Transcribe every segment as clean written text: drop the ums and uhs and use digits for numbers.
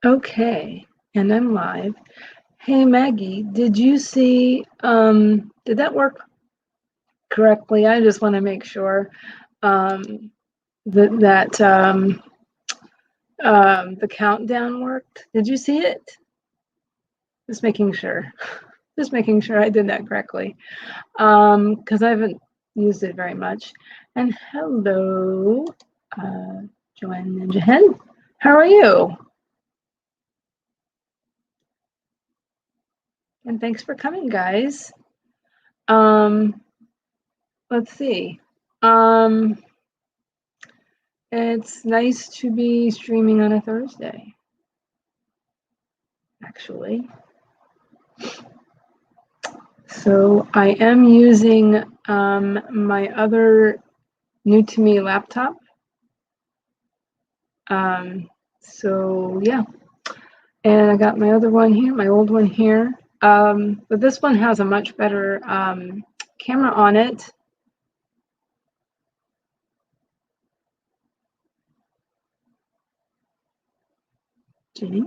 Okay, and I'm live. Hey Maggie, did you see, did that work correctly? I just want to make sure that the countdown worked. Did you see it? Just making sure. Just making sure I did that correctly. Because I haven't used it very much. And hello, Joanne Ninja Hen. How are you? And thanks for coming, guys. Let's see. It's nice to be streaming on a Thursday, actually. So I am using my other new to me laptop. So yeah, and I got my other one here, my old one here. But this one has a much better camera on it. Jenny?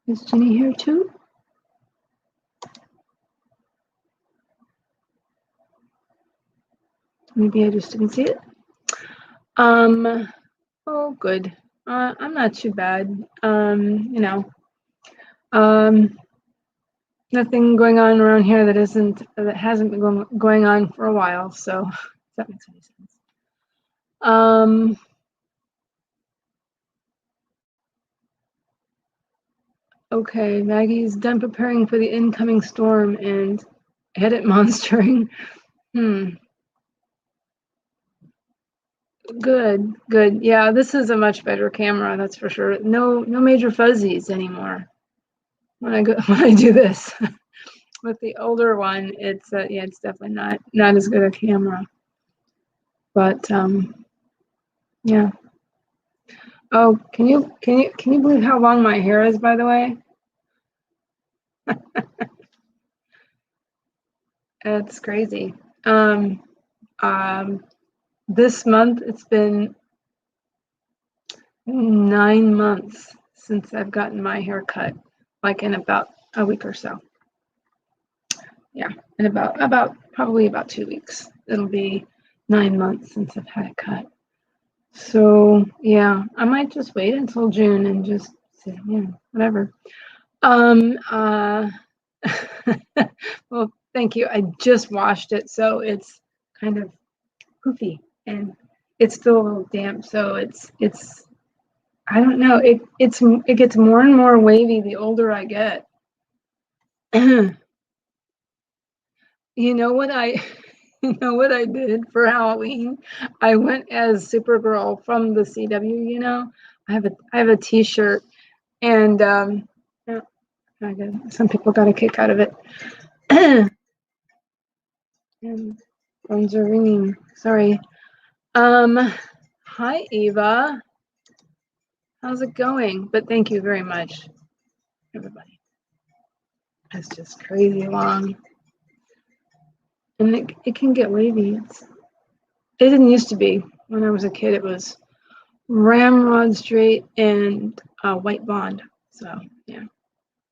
Is Jenny here too? Maybe I just didn't see it. Oh, good. I'm not too bad. You know, nothing going on around here that hasn't been going on for a while. So, if that makes any sense. Okay, Maggie's done preparing for the incoming storm and edit monstering. Good, good. Yeah, this is a much better camera, that's for sure. No major fuzzies anymore. When I do this. With the older one, it's yeah, it's definitely not as good a camera. But yeah. Oh, can you believe how long my hair is, by the way? It's crazy. This month it's been 9 months since I've gotten my hair cut, like in about a week or so. Yeah, in about probably about 2 weeks. It'll be 9 months since I've had it cut. So yeah, I might just wait until June and just say, yeah, whatever. Well, thank you. I just washed it, so it's kind of poofy and it's still a little damp. So it's I don't know. It gets more and more wavy the older I get. You know what I did for Halloween? I went as Supergirl from the CW, you know. I have a t-shirt and yeah, some people got a kick out of it. And phones are ringing. Sorry. Hi Eva. How's it going? But thank you very much, everybody. It's just crazy long. And it can get wavy. It didn't used to be. When I was a kid, it was ramrod straight and white bond. So yeah,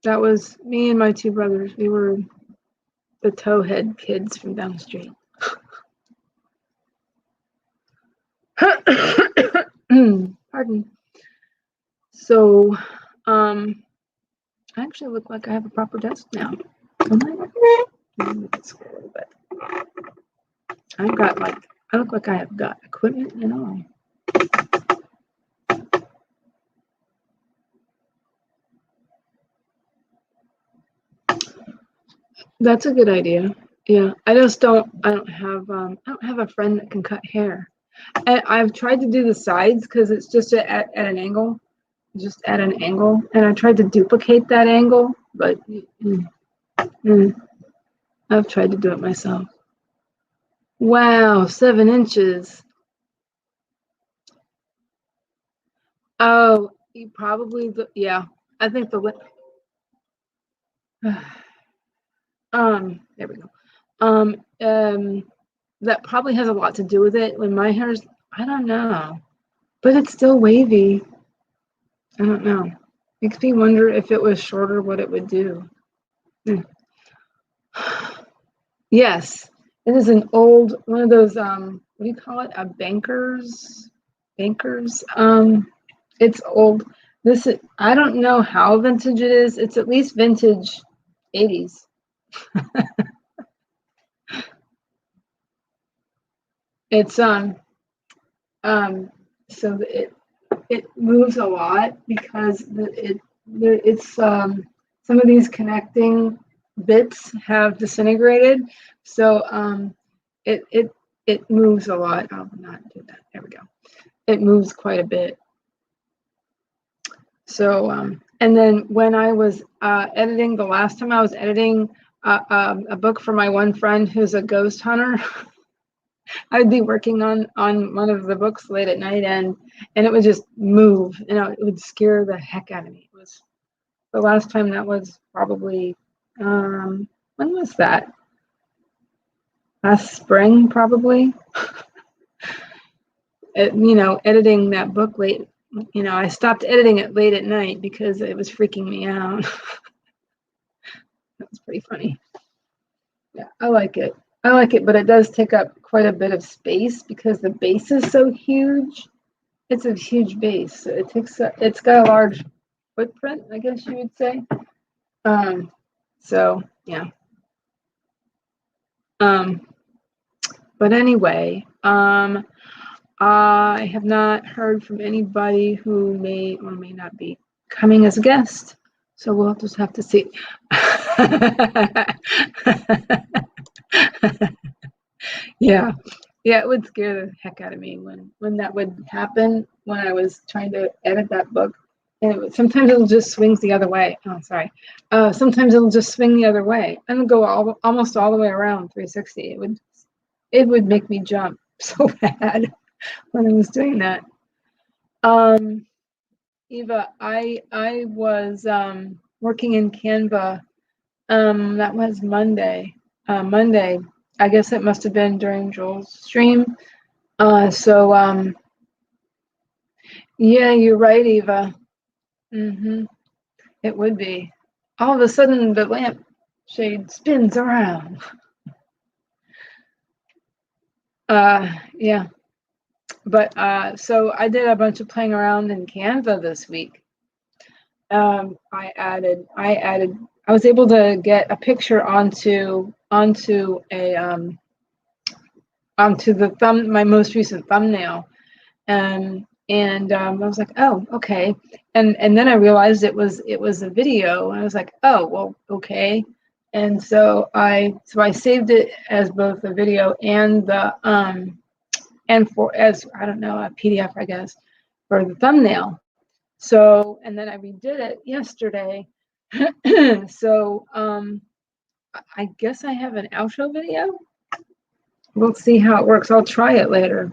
that was me and my two brothers. We were the towhead kids from down the street. Pardon. So, I actually look like I have a proper desk now. Don't I? Let me just scroll a little bit. I look like I have got equipment and all. That's a good idea. Yeah, I don't have a friend that can cut hair. And I've tried to do the sides because it's just at an angle, and I tried to duplicate that angle, but I've tried to do it myself. Wow, 7 inches. Oh, you probably yeah. I think the there we go. That probably has a lot to do with it. When my hair's, I don't know, but it's still wavy. I don't know. Makes me wonder if it was shorter, what it would do. Yes, it is an old one of those. What do you call it? A bankers. It's old. This is, I don't know how vintage it is. It's at least vintage 80s. It's so it moves a lot because it's some of these connecting bits have disintegrated, so it moves a lot. I'll not do that. There we go. It moves quite a bit. So and then when I was editing, the last time I was editing a book for my one friend who's a ghost hunter. I'd be working on one of the books late at night, and it would just move. It would scare the heck out of me. It was the last time. That was probably when was that? Last spring, probably. Editing that book late. I stopped editing it late at night because it was freaking me out. That was pretty funny. Yeah, I like it. But it does take up quite a bit of space because the base is so huge. It's a huge base. So it's got a large footprint, I guess you would say. So yeah. But anyway, I have not heard from anybody who may or may not be coming as a guest. So we'll just have to see. Yeah. Yeah, it would scare the heck out of me when that would happen when I was trying to edit that book. And sometimes it'll just swings the other way. Oh, sorry. Sometimes it'll just swing the other way and go almost all the way around 360. It would make me jump so bad when I was doing that. Eva, I was working in Canva. That was Monday. Monday. I guess it must have been during Joel's stream. So yeah, you're right, Eva. It would be. All of a sudden, the lamp shade spins around. Yeah. But so I did a bunch of playing around in Canva this week. I was able to get a picture onto my most recent thumbnail. And I was like, oh, okay. And then I realized it was a video, and I was like, oh, well, okay. And so I saved it as both a video and as I don't know, a PDF, I guess, for the thumbnail. So, and then I redid it yesterday. So I guess I have an outro video. We'll see how it works. I'll try it later.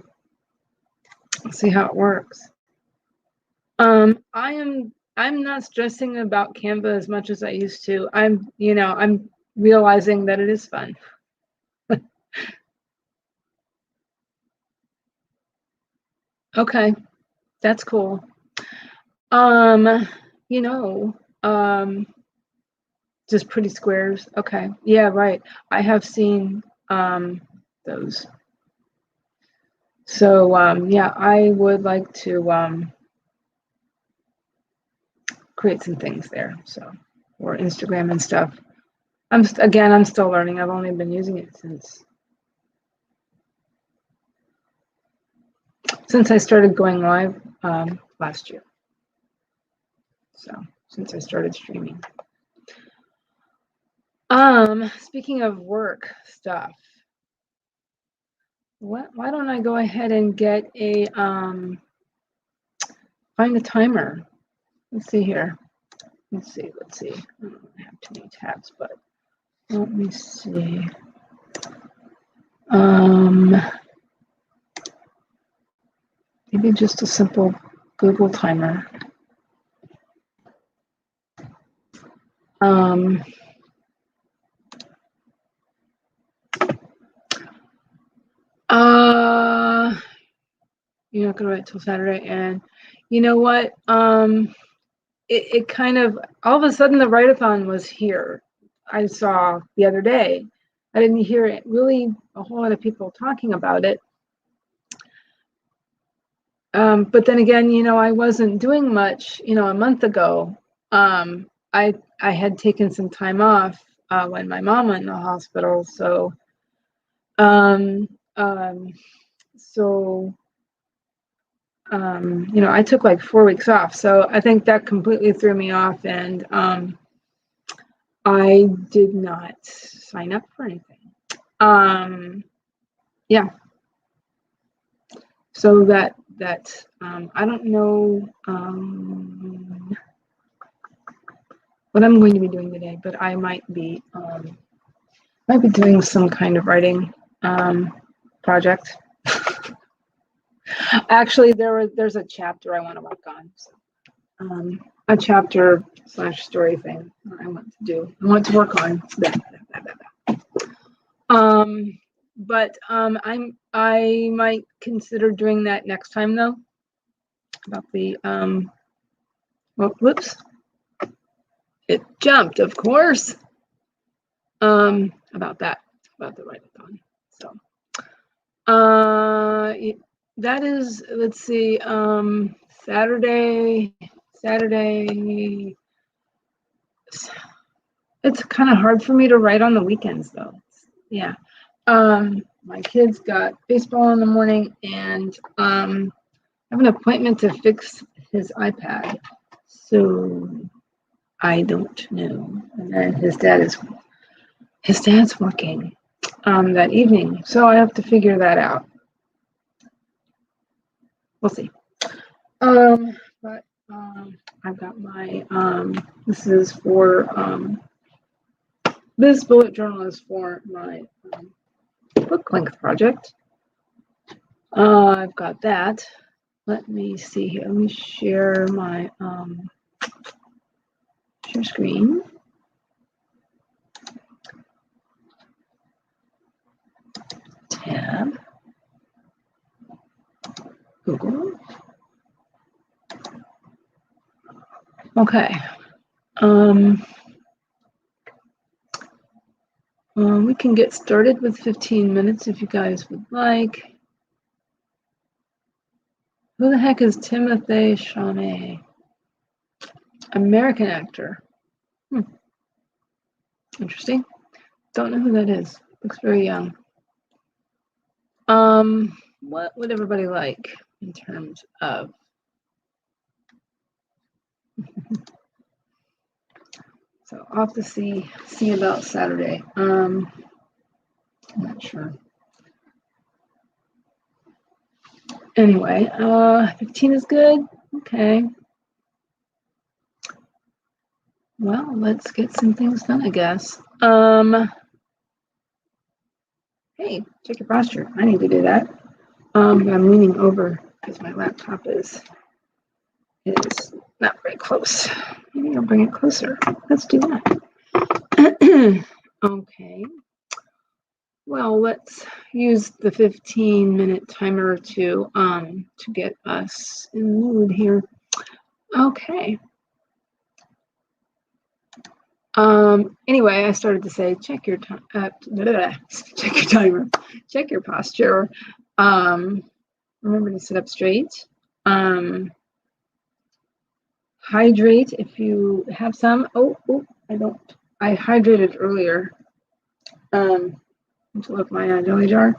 See how it works. I'm not stressing about Canva as much as I used to. I'm realizing that it is fun. Okay, that's cool. Just pretty squares. Okay, yeah, right. I have seen those. So yeah, I would like to create some things there. So, or Instagram and stuff. I'm still learning. I've only been using it since I started going live last year. So since I started streaming. Speaking of work stuff, why don't I go ahead and get a find a timer? Let's see here. Let's see. I don't have too many tabs, but let me see. Maybe just a simple Google timer. You're not gonna wait till Saturday, and you know what? it kind of, all of a sudden the write-a-thon was here. I saw the other day. I didn't hear it really a whole lot of people talking about it. But then again, you know, I wasn't doing much, you know, a month ago. I had taken some time off when my mom went in the hospital. So, you know, I took like 4 weeks off. So I think that completely threw me off, and I did not sign up for anything. Yeah. So that I don't know what I'm going to be doing today, but I might be doing some kind of writing project. Actually, there's a chapter I want to work on. So, a chapter / story thing I want to do. I want to work on. But I might consider doing that next time though. About the whoops. It jumped, of course. About the write-a-thon. So that is, let's see, Saturday. It's kind of hard for me to write on the weekends though. Yeah. My kids got baseball in the morning, and I have an appointment to fix his iPad. So I don't know. And then his dad's working that evening, so I have to figure that out. We'll see. But I've got my this is for this bullet journal is for my book length project. I've got that. Let me see here. Let me share my share screen. Tab. Google. Okay. We can get started with 15 minutes if you guys would like. Who the heck is Timothée Chalamet? American actor. Interesting. Don't know who that is. Looks very young. What would everybody like in terms of? So I'll have to see about Saturday. I'm not sure. Anyway, 15 is good. Okay. Well, let's get some things done, I guess. Hey, check your posture. I need to do that. I'm leaning over because my laptop is not very close. Maybe I'll bring it closer. Let's do that. Okay. Well, let's use the 15-minute timer to get us in the mood here. Okay. Anyway, I started to say, check your timer, check your posture. Remember to sit up straight. Hydrate if you have some. Oh, I don't. I hydrated earlier. To look my jelly jar.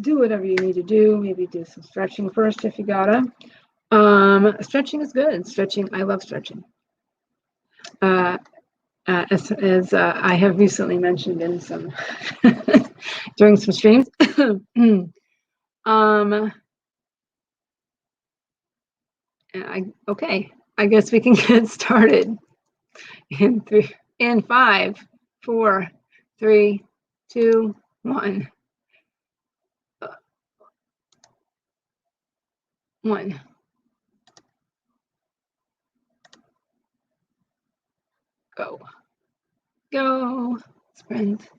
Do whatever you need to do. Maybe do some stretching first if you gotta. Stretching is good. Stretching, I love stretching. As I have recently mentioned in some during some streams. Okay, I guess we can get started in 5, 4, 3, 2, 1. 1. Go, sprint.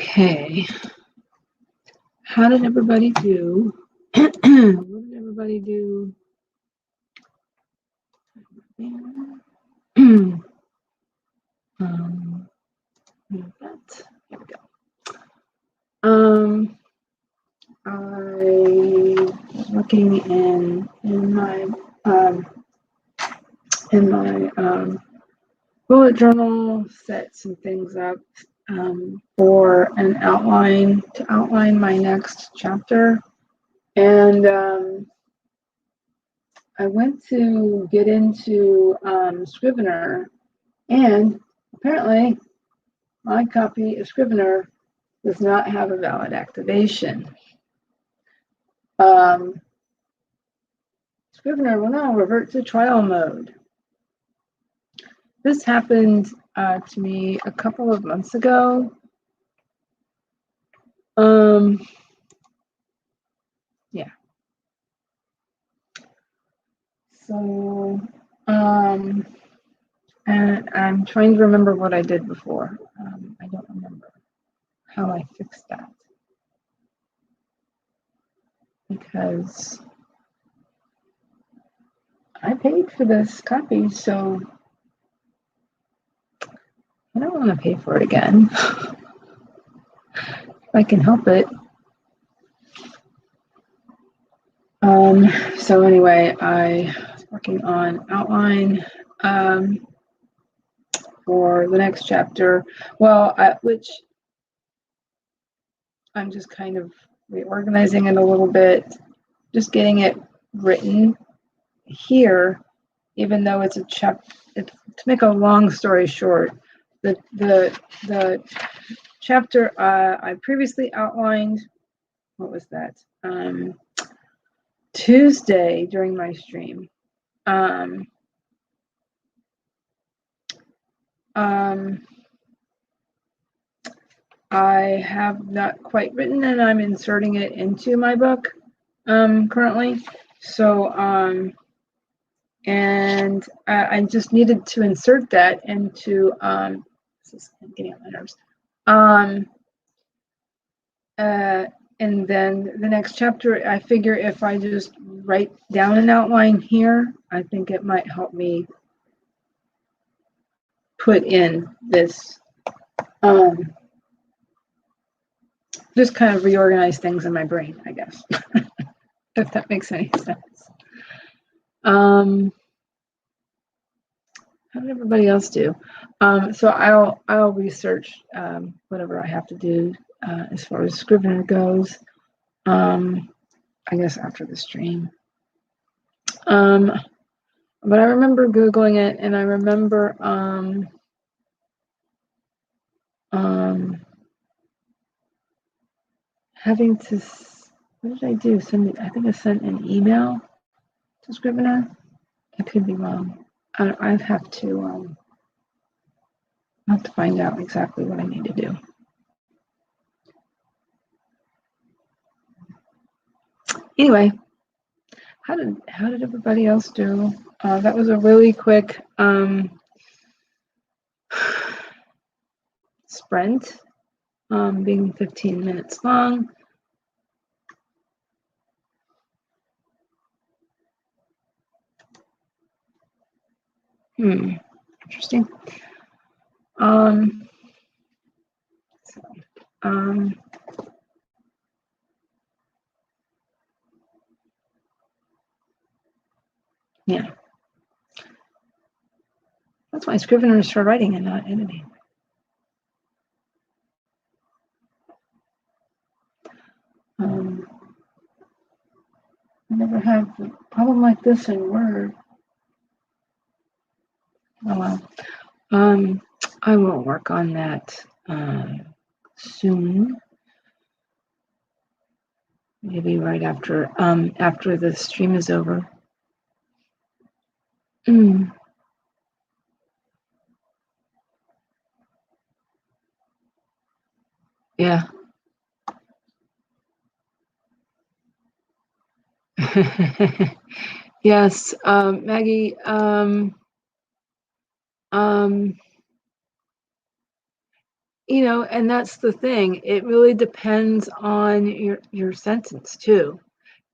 Okay. How did everybody do? What did everybody do? That. Here we go. I was looking in my bullet journal, set some things up for an outline to outline my next chapter, and I went to get into Scrivener, and apparently my copy of Scrivener does not have a valid activation. Scrivener will now revert to trial mode. This happened to me a couple of months ago. Yeah. So, and I'm trying to remember what I did before. I don't remember how I fixed that, because I paid for this copy, so I don't want to pay for it again. If I can help it. So anyway, I was working on outline for the next chapter. Well, which I'm just kind of reorganizing it a little bit, just getting it written here, even though it's a chapter. To make a long story short, the chapter I previously outlined, what was that? Tuesday during my stream. I have not quite written, and I'm inserting it into my book currently. So and I just needed to insert that into this is getting on my nerves. And then the next chapter, I figure if I just write down an outline here, I think it might help me put in this, just kind of reorganize things in my brain, I guess, if that makes any sense. How did everybody else do? So I'll research whatever I have to do as far as Scrivener goes. I guess after the stream. But I remember Googling it, and I remember having to, what did I do? I think I sent an email to Scrivener. I could be wrong. I'd have to find out exactly what I need to do. Anyway, how did everybody else do? That was a really quick sprint, being 15 minutes long. Interesting. Yeah. That's why Scrivener is for writing and not editing. I never had a problem like this in Word. Oh well. I will work on that soon. Maybe right after the stream is over. Yeah. Yes, Maggie. and that's the thing. It really depends on your sentence too,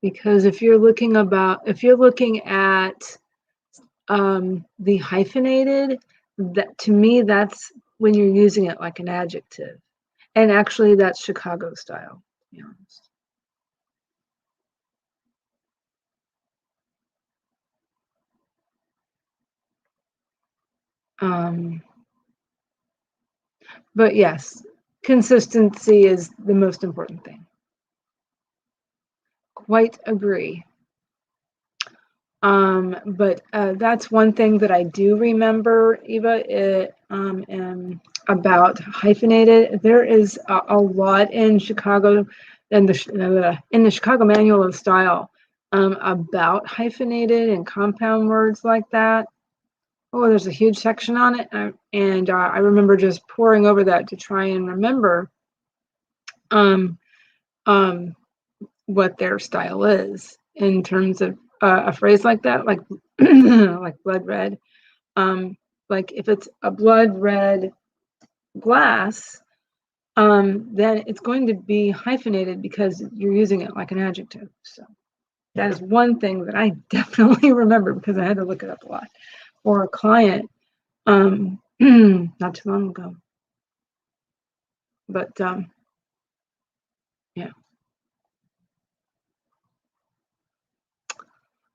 because if you're looking at the hyphenated, that to me, that's when you're using it like an adjective, and actually that's Chicago style, to be honest. But yes, consistency is the most important thing. Quite agree. But that's one thing that I do remember, Eva, about hyphenated. There is a lot in Chicago, in the Chicago Manual of Style, about hyphenated and compound words like that. Oh, there's a huge section on it, and I remember just poring over that to try and remember what their style is in terms of a phrase like that, like like blood red. Like if it's a blood red glass, then it's going to be hyphenated because you're using it like an adjective. So that is one thing that I definitely remember because I had to look it up a lot for a client not too long ago. But yeah.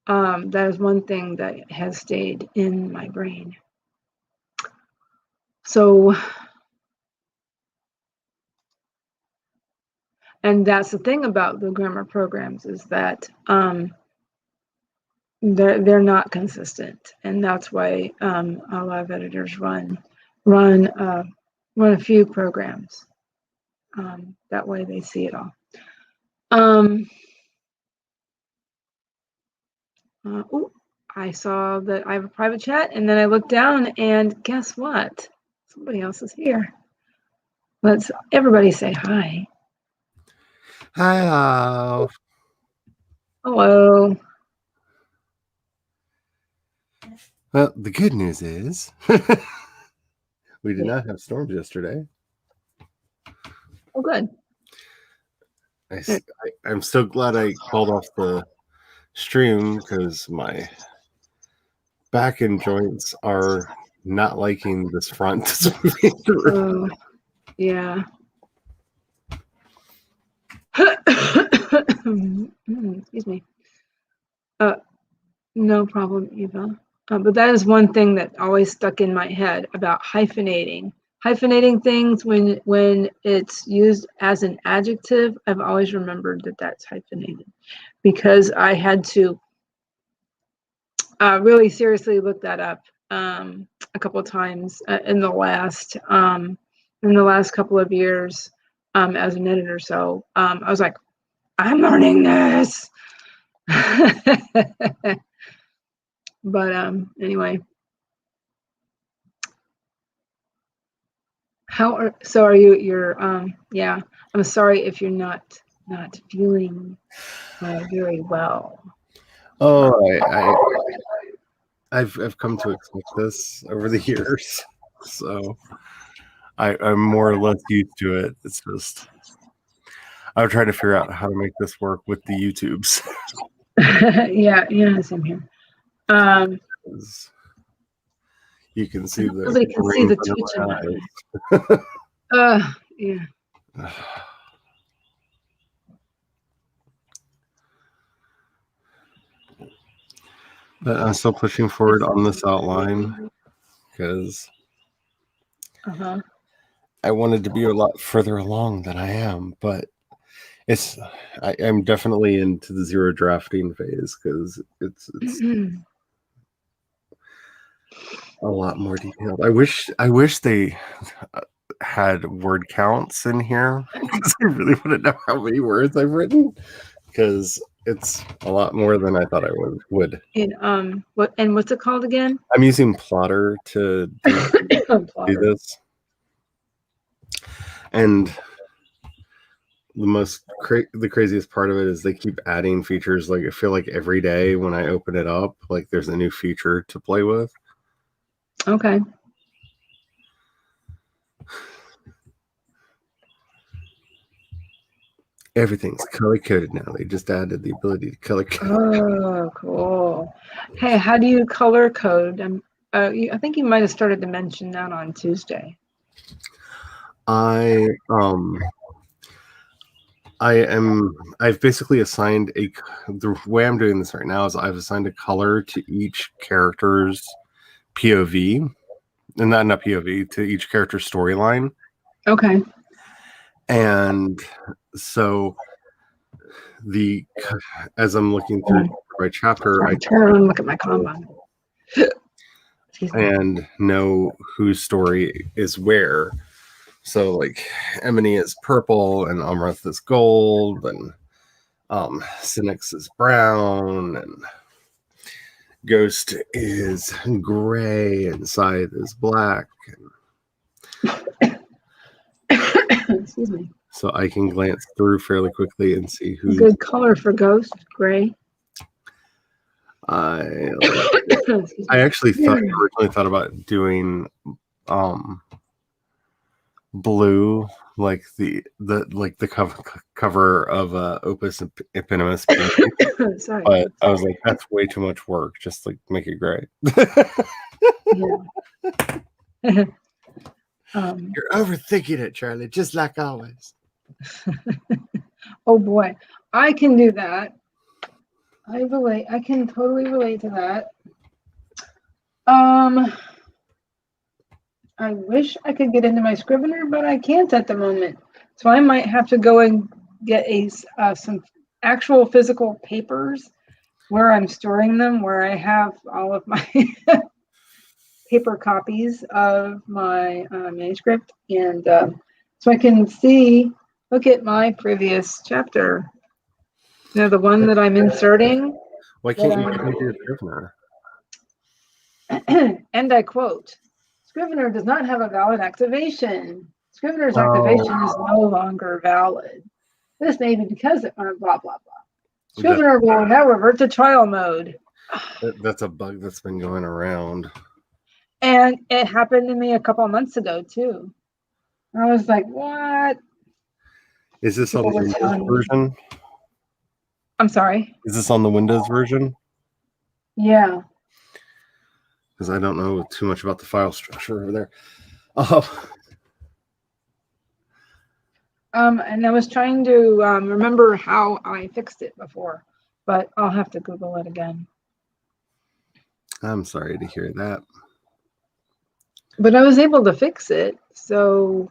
That is one thing that has stayed in my brain. So, and that's the thing about the grammar programs is that they're not consistent, and that's why a lot of editors run a few programs. That way they see it all. I saw that I have a private chat, and then I looked down, and guess what? Somebody else is here. Let's everybody say hi. Hello. Hello. Well, the good news is we did not have storms yesterday. Oh, good. I'm so glad I called off the stream because my back and joints are not liking this front. Yeah. Excuse me. No problem, Eva. But that is one thing that always stuck in my head about hyphenating. Hyphenating things when it's used as an adjective, I've always remembered that that's hyphenated because I had to really seriously look that up a couple of times in the last couple of years as an editor. So I was like, I'm learning this. But anyway, are you? Yeah. I'm sorry if you're not feeling very well. Oh, I've come to expect this over the years, so I'm more or less used to it. It's just I'm trying to figure out how to make this work with the YouTubes. Yeah, same here. You can see nobody can see the twitch in my eyes. Yeah. But I'm still pushing forward on this outline because I wanted to be a lot further along than I am, but I'm definitely into the zero drafting phase because it's a lot more detailed. I wish they had word counts in here because I really want to know how many words I've written because it's a lot more than I thought I would. And what's it called again? I'm using Plotter to do this, and the craziest part of it is they keep adding features. Like I feel like every day when I open it up, like there's a new feature to play with. Okay. Everything's color coded now. They just added the ability to color code. Oh, cool. Hey, how do you color code? I think you might have started to mention that on Tuesday. I've basically assigned the way I'm doing this right now is I've assigned a color to each character's POV, and not POV, to each character's storyline. Okay. And so as I'm looking through by chapter, I turn and look at my combine. And know whose story is where. So like Emily is purple and Amrath is gold and Cynics is brown and Ghost is gray and Scythe is black. Excuse me. So I can glance through fairly quickly and see who. Good color for Ghost, gray. I actually originally thought about doing blue, like the cover of Opus Eponymous. Sorry, but I was like, that's way too much work. Just like make it gray. You're overthinking it, Charlie, just like always. Oh boy, I can do that. I can totally relate to that. I wish I could get into my Scrivener, but I can't at the moment. So I might have to go and get some actual physical papers where I'm storing them, where I have all of my paper copies of my manuscript, and so I can look at my previous chapter. You know, the one that I'm inserting. Why can't you do a Scrivener? And I quote, Scrivener does not have a valid activation. Scrivener's activation is no longer valid. This may be because it blah, blah, blah. Scrivener will now revert to trial mode. That's a bug that's been going around. And it happened to me a couple of months ago, too. I was like, what? Is this on the Windows version? I'm sorry? Is this on the Windows version? Yeah. Because I don't know too much about the file structure over there. And I was trying to remember how I fixed it before, but I'll have to Google it again. I'm sorry to hear that. But I was able to fix it, so.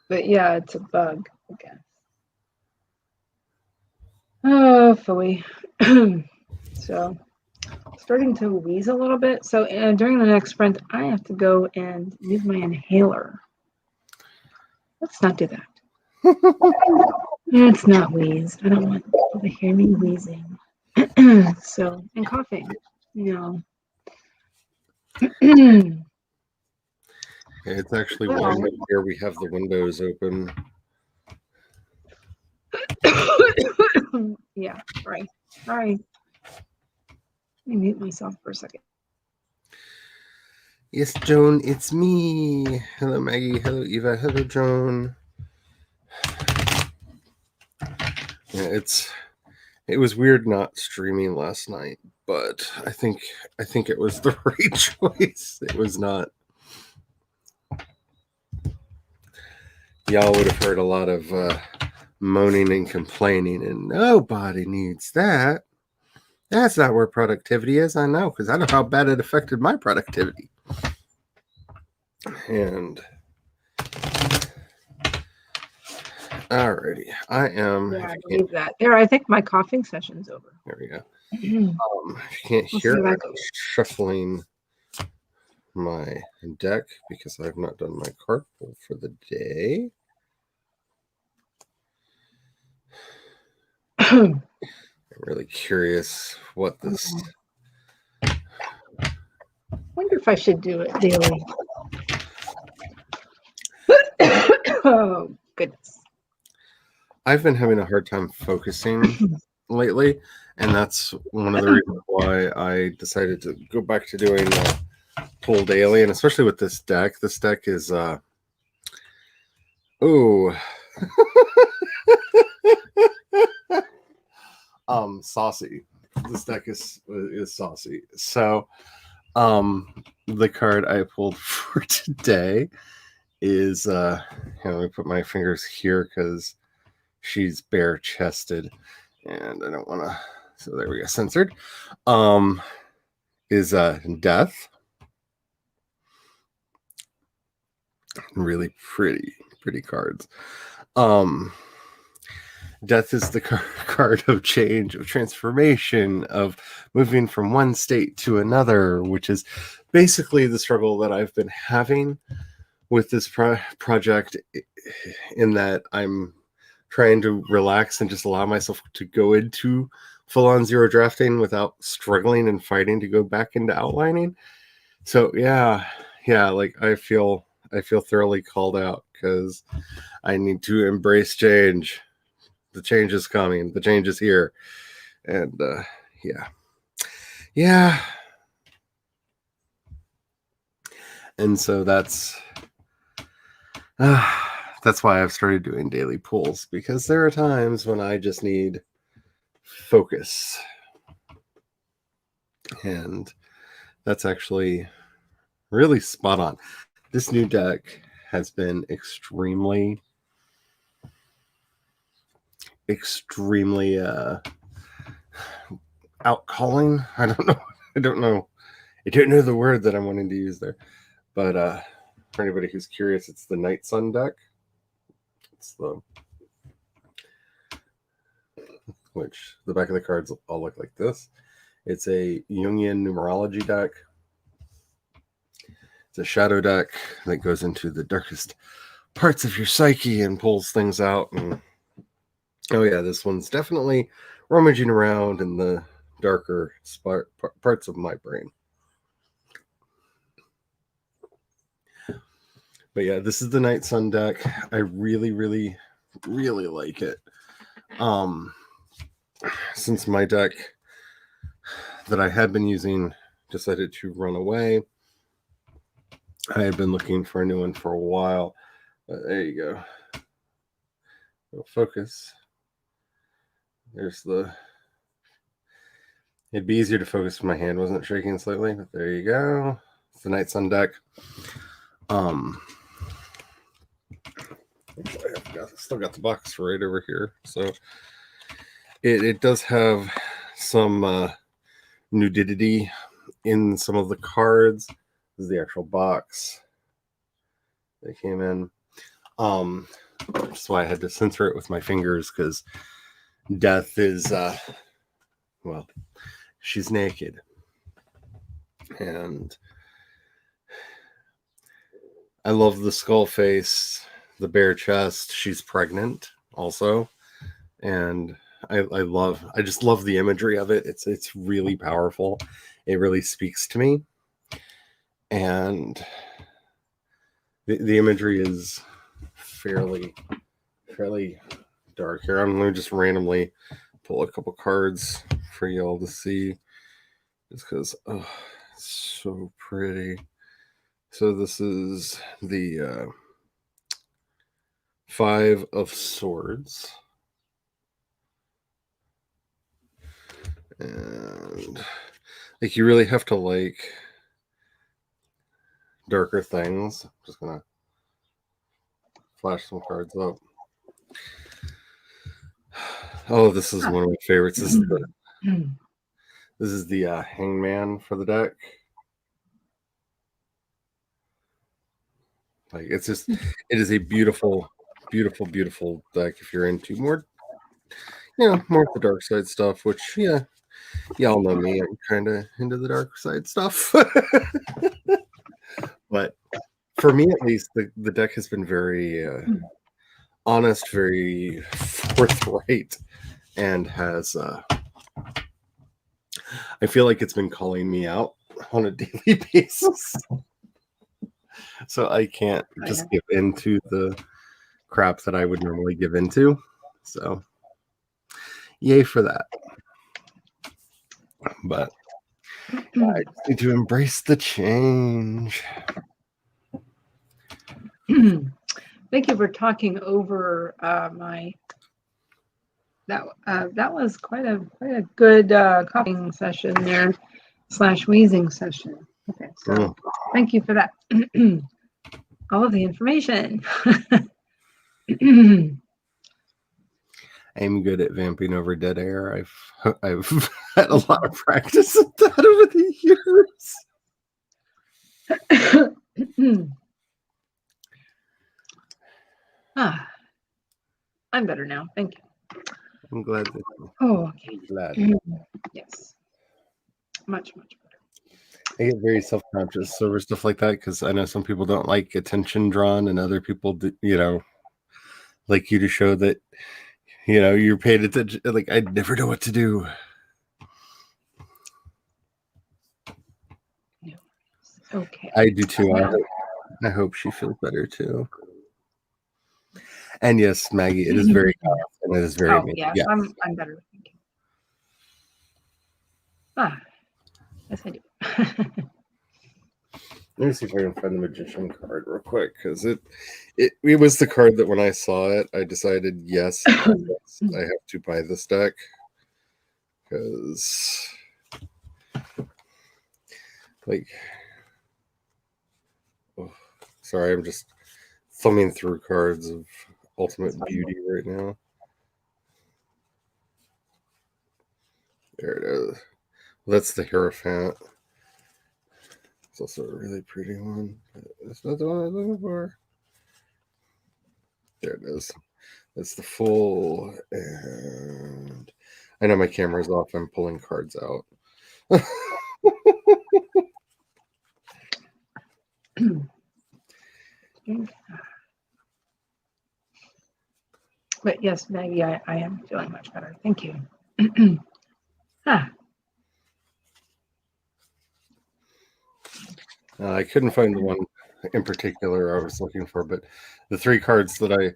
But yeah, it's a bug, I guess. Oh, phooey. So. Starting to wheeze a little bit. So during the next sprint, I have to go and use my inhaler. Let's not do that. Let's not wheeze. I don't want people to hear me wheezing. So, and coughing. No. It's actually here we have the windows open. Yeah, sorry. Let me mute myself for a second. Yes, Joan, it's me. Hello, Maggie. Hello, Eva. Hello, Joan. Yeah, it was weird not streaming last night, but I think it was the right choice. It was not. Y'all would have heard a lot of moaning and complaining, and nobody needs that. That's not where productivity is. I know, because I know how bad it affected my productivity. And alrighty, I am. Yeah, I believe that. There, I think my coughing session's over. There we go. If you can't hear, I'm shuffling my deck because I've not done my card pull for the day. I'm really curious what this. I wonder if I should do it daily. Oh, goodness. I've been having a hard time focusing lately, and that's one of the reasons why I decided to go back to doing pull daily, and especially with this deck. This deck is Saucy. This deck is saucy. So the card I pulled for today is let me put my fingers here because she's bare chested and I don't want to, so there we go, censored. Is Death. Really pretty cards. Death is the card of change, of transformation, of moving from one state to another, which is basically the struggle that I've been having with this project, in that I'm trying to relax and just allow myself to go into full-on zero drafting without struggling and fighting to go back into outlining. So yeah, like I feel thoroughly called out because I need to embrace change. The change is coming. The change is here. And yeah. And so that's why I've started doing daily pulls, because there are times when I just need focus. And that's actually really spot on. This new deck has been extremely outcalling. I don't know the word that I'm wanting to use there. But for anybody who's curious, it's the Night Sun deck. It's which the back of the cards all look like this. It's a Jungian numerology deck. It's a shadow deck that goes into the darkest parts of your psyche and pulls things out. And oh yeah, this one's definitely rummaging around in the darker parts of my brain. But yeah, this is the Night Sun deck. I really like it. Since my deck that I had been using decided to run away, I had been looking for a new one for a while. But there you go. Focus. There's it'd be easier to focus if my hand wasn't shaking slightly, but there you go. It's the Night Sun deck. I still got the box right over here. So it does have some nudity in some of the cards. This is the actual box they came in. That's why I had to censor it with my fingers, because Death is she's naked. And I love the skull face, the bare chest. She's pregnant also. And I just love the imagery of it. It's really powerful. It really speaks to me. And the imagery is fairly dark here. I'm going to just randomly pull a couple cards for y'all to see, just because it's so pretty. So this is the Five of Swords. And like, you really have to like darker things. I'm just gonna flash some cards up. Oh, this is one of my favorites. This is the Hangman for the deck. Like, it is a beautiful deck if you're into more of the dark side stuff, which y'all know me. I'm kind of into the dark side stuff. But for me, at least, the deck has been very honest, very forthright, and has I feel like it's been calling me out on a daily basis. So I can't just give into the crap that I would normally give into. So yay for that. But I just need to embrace the change. Thank you for talking over my that was quite a good copying session there / wheezing session. Okay, so thank you for that. All of the information. I'm good at vamping over dead air. I've had a lot of practice at that over the years. I'm better now. Thank you. I'm glad that. Oh, okay. Glad. Yes. Much better. I get very self-conscious over stuff like that because I know some people don't like attention drawn, and other people, like you to show that, you're paid attention. Like, I never know what to do. Okay. I do too. I hope she feels better too. And yes, Maggie, it is very tough, and it is very amazing. Yeah. I'm better. Thank you. Yes, I do. Let me see if I can find the magician card real quick, because it was the card that when I saw it, I decided yes, I have to buy this deck, because sorry, I'm just thumbing through cards of Ultimate Beauty right now. There it is. That's the Hierophant. It's also a really pretty one. That's not the one I was looking for. There it is. That's the full. And I know my camera's off. I'm pulling cards out. But yes, Maggie, I am feeling much better. Thank you. I couldn't find the one in particular I was looking for, but the 3 cards that I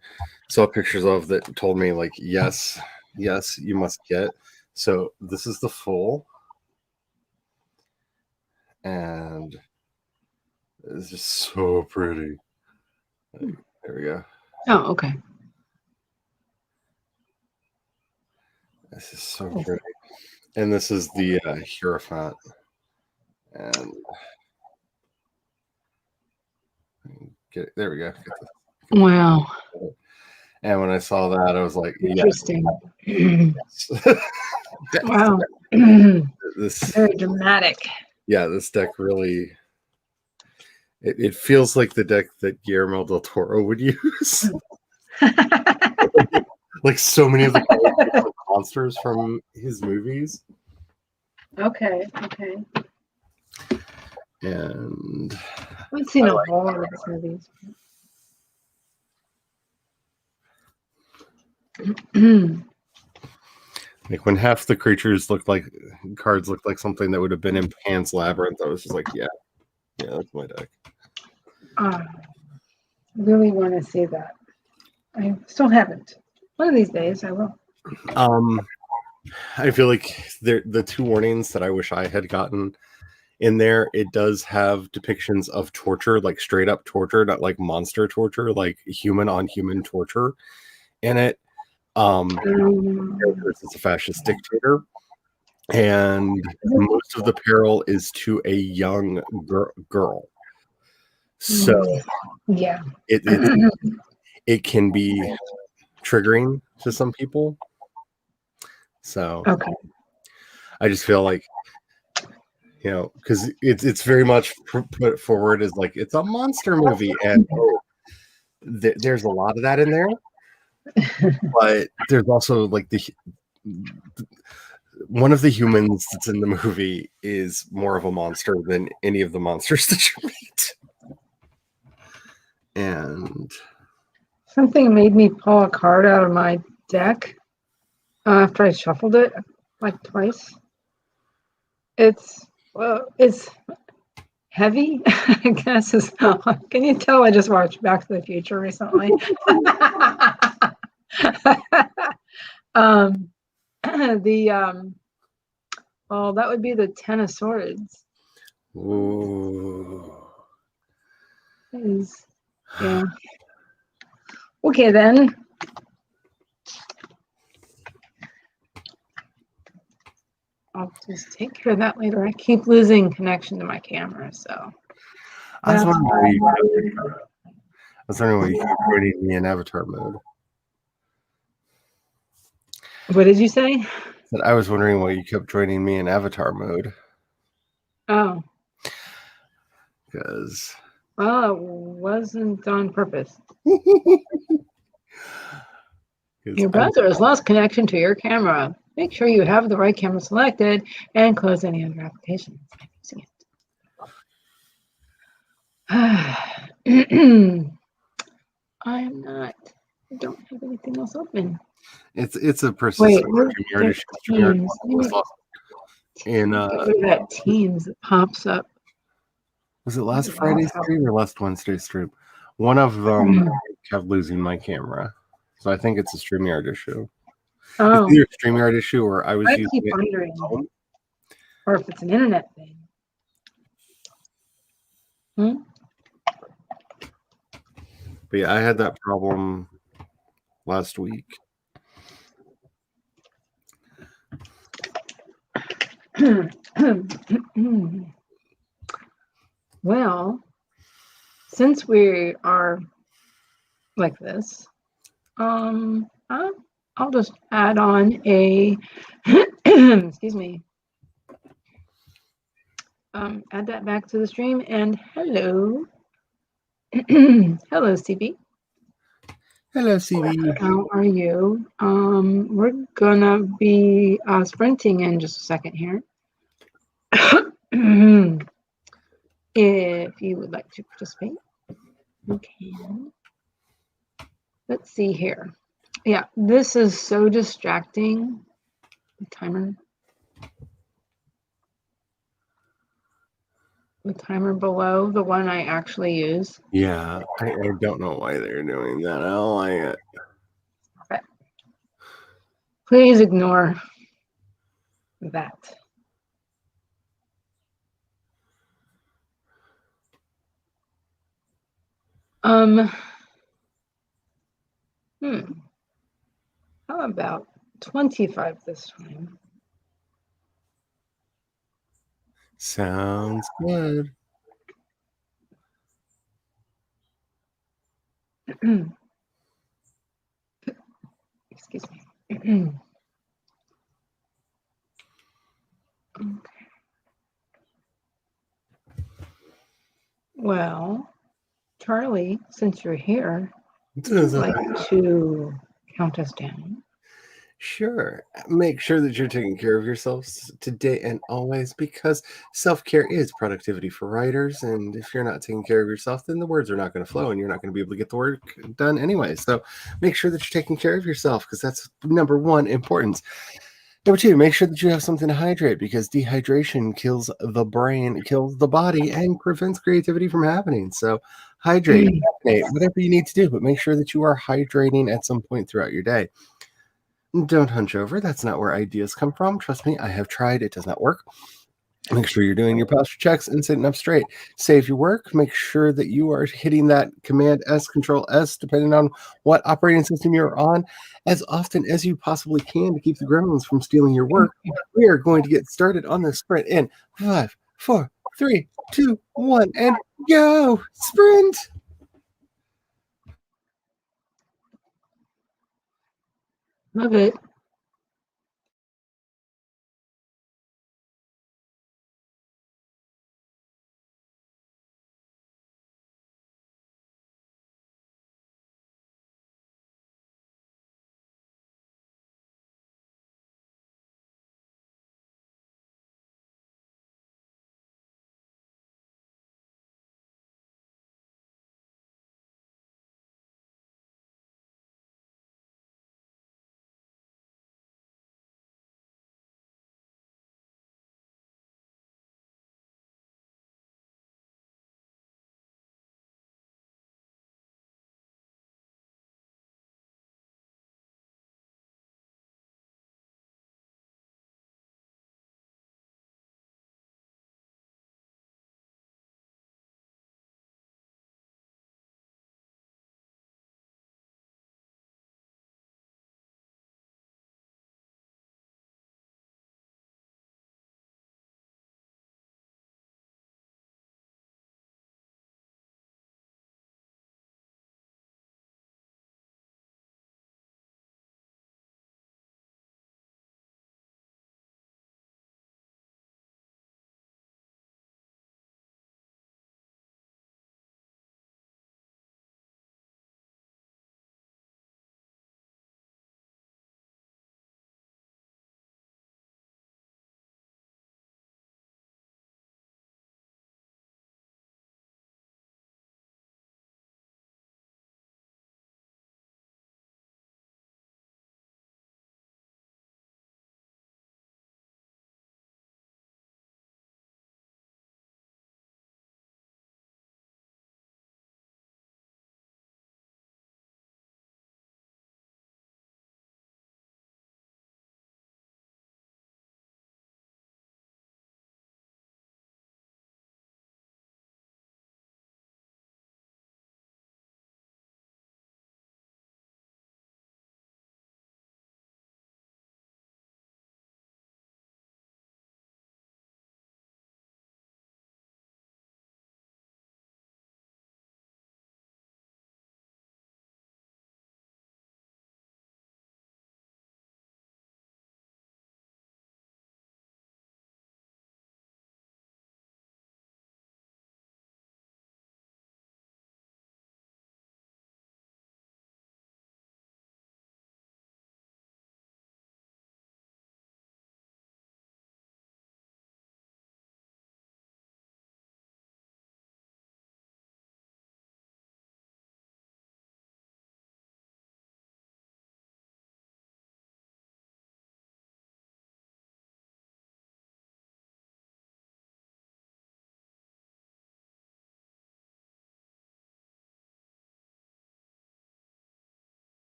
saw pictures of that told me, like, yes, you must get. So this is the full. And it's just so pretty. There we go. Oh, okay. This is so pretty. And this is the Hierophant. And there we go. Wow. And when I saw that, I was like, interesting. Yes. Wow. This very dramatic. Yeah, this deck really. It feels like the deck that Guillermo del Toro would use. Like so many of the monsters from his movies. Okay. And I've seen a whole lot of his movies. Like when half the creatures cards looked like something that would have been in Pan's Labyrinth, I was just like, yeah, that's my deck. I really want to see that. I still haven't. One of these days I will. I feel like the 2 warnings that I wish I had gotten in there, it does have depictions of torture, like straight up torture, not like monster torture, like human on human torture in it. It's a fascist dictator, and most of the peril is to a young girl. So yeah, it can be triggering to some people. So okay. I just feel like, because it's very much put forward as like it's a monster movie, and there's a lot of that in there. But there's also like one of the humans that's in the movie is more of a monster than any of the monsters that you meet. And something made me pull a card out of my deck after I shuffled it like twice. It's heavy, I guess. Can you tell I just watched Back to the Future recently? Well, that would be the 10 of Swords. Ooh. Yeah. Okay, then. I'll just take care of that later. I keep losing connection to my camera, so. I was That's wondering why you keep putting me in avatar mode. What did you say? I was wondering why you kept joining me in avatar mode. Oh. Because. Well, it wasn't on purpose. Your browser has lost connection to your camera. Make sure you have the right camera selected and close any other applications. I'm using it. I don't have anything else open. It's a persistent Wait, Teams. And Get rid of that Teams that pops up. Was it last Friday's stream or last Wednesday's stream? One of them kept losing my camera. So I think it's a StreamYard issue. Oh. It's either a StreamYard issue or I was using keep it wondering. at home. Or if it's an internet thing. But yeah, I had that problem last week. Well, since we are like this, I'll just add on a excuse me. Add that back to the stream and hello. Hello, CB. Hello, CB. How are you? We're gonna be sprinting in just a second here. If you would like to participate, you can. Let's see here. Yeah, this is so distracting. The timer. The timer below, the one I actually use. Yeah, I don't know why they're doing that. I don't like it. Okay. Please ignore that. How about 25 this time? Sounds good. Excuse me. Okay. Well, Charlie, since you're here, would you like to count us down? Sure. Make sure that you're taking care of yourselves today and always, because self-care is productivity for writers. And if you're not taking care of yourself, then the words are not going to flow and you're not going to be able to get the work done anyway. So make sure that you're taking care of yourself, because that's number one importance. Number two, make sure that you have something to hydrate, because dehydration kills the brain, kills the body, and prevents creativity from happening. So hydrate, whatever you need to do, but make sure that you are hydrating at some point throughout your day. Don't hunch over. That's not where ideas come from. Trust me, I have tried. It does not work. Make sure you're doing your posture checks and sitting up straight. Save your work. Make sure that you are hitting that Command S, Control S, depending on what operating system you're on, as often as you possibly can to keep the gremlins from stealing your work. We are going to get started on the sprint in 5, 4, 3, 2, 1, and go! Sprint! Love it.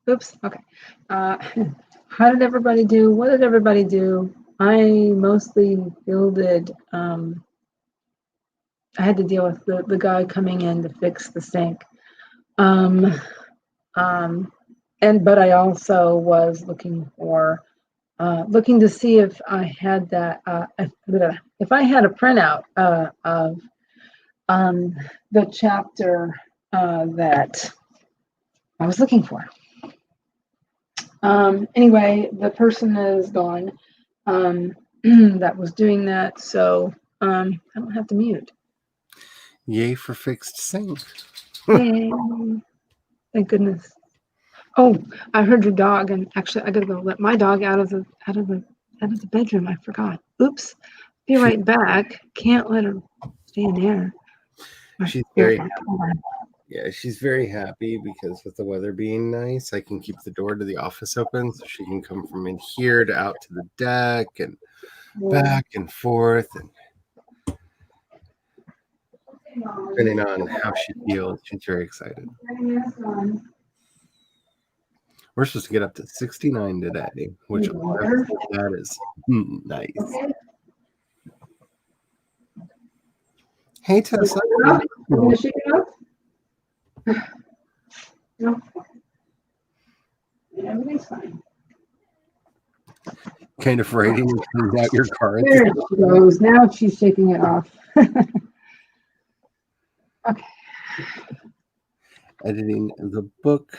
Oops. Okay. How did everybody do? What did everybody do? I mostly fielded. I had to deal with the guy coming in to fix the sink. But I also was looking to see if I had that. If I had a printout of the chapter that I was looking for. Anyway, the person is gone that was doing that, so I don't have to mute. Yay for fixed sink. Yay. Thank goodness. Oh, I heard your dog, and actually I gotta go let my dog out of the bedroom. I forgot. Oops. Be right back. Can't let her stay in there. She's very happy. Yeah, she's very happy because with the weather being nice, I can keep the door to the office open so she can come from in here to out to the deck and back and forth, and depending on how she feels, she's very excited. We're supposed to get up to 69 today, which that is nice. Hey, Tessa. You shake it up? No. Everything's fine. Kind of writing and cleaned out your cards. There she goes. Now she's shaking it off. Okay. Editing the book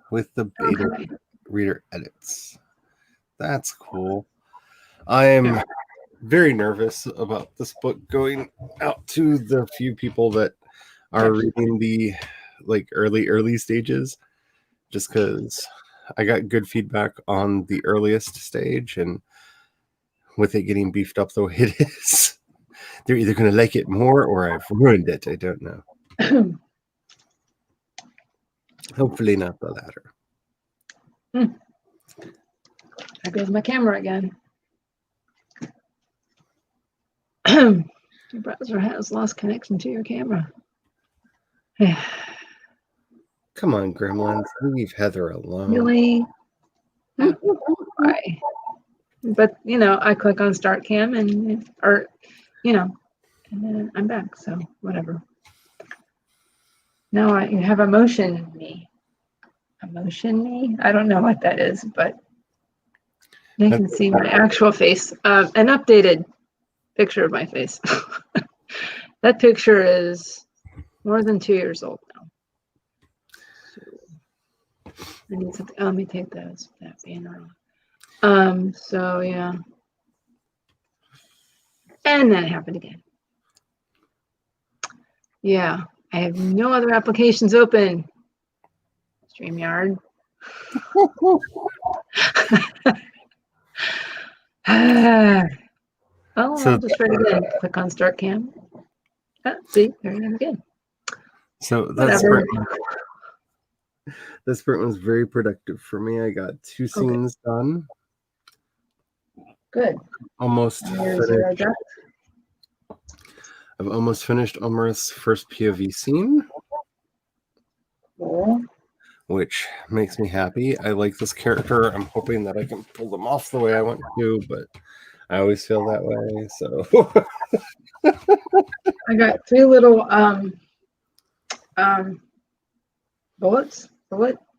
with the beta reader edits. That's cool. I am very nervous about this book going out to the few people that are reading the early stages, just because I got good feedback on the earliest stage, and with it getting beefed up the way it is, they're either going to like it more or I've ruined it. I don't know. Hopefully not the latter. There goes my camera again. Your browser has lost connection to your camera. Come on, gremlins. Leave Heather alone. Really? Why? But, I click on Start Cam and then I'm back. So, whatever. Now you have emotion me. Emotion me? I don't know what that is, but you can see my actual face. An updated picture of my face. That picture is more than 2 years old now. So, I need something. Let me take that banner off. So yeah. And that happened again. Yeah. I have no other applications open. StreamYard. I'll just try it again. Click on Start Cam. See, there I am again. So this sprint was very productive for me. I got 2 scenes done. Good. Almost finished. I've almost finished Omar's first POV scene. Cool. Which makes me happy. I like this character. I'm hoping that I can pull them off the way I want to, but I always feel that way. So I got 3 little bullet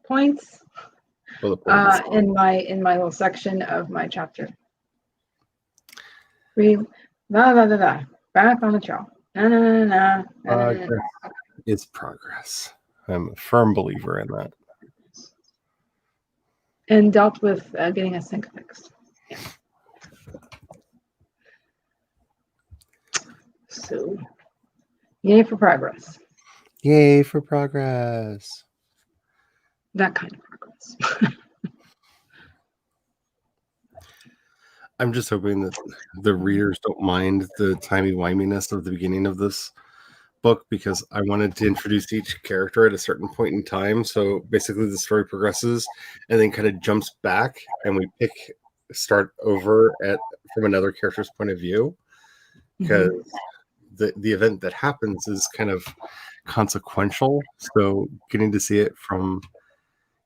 points in my little section of my chapter. Back on the trail. It's progress. I'm a firm believer in that. And dealt with getting a sink fixed. Yeah. So, yay for progress. Yay for progress. That kind of progress. I'm just hoping that the readers don't mind the timey-wiminess of the beginning of this book, because I wanted to introduce each character at a certain point in time. So basically the story progresses and then kind of jumps back and we start over from another character's point of view, because the event that happens is kind of consequential. So getting to see it from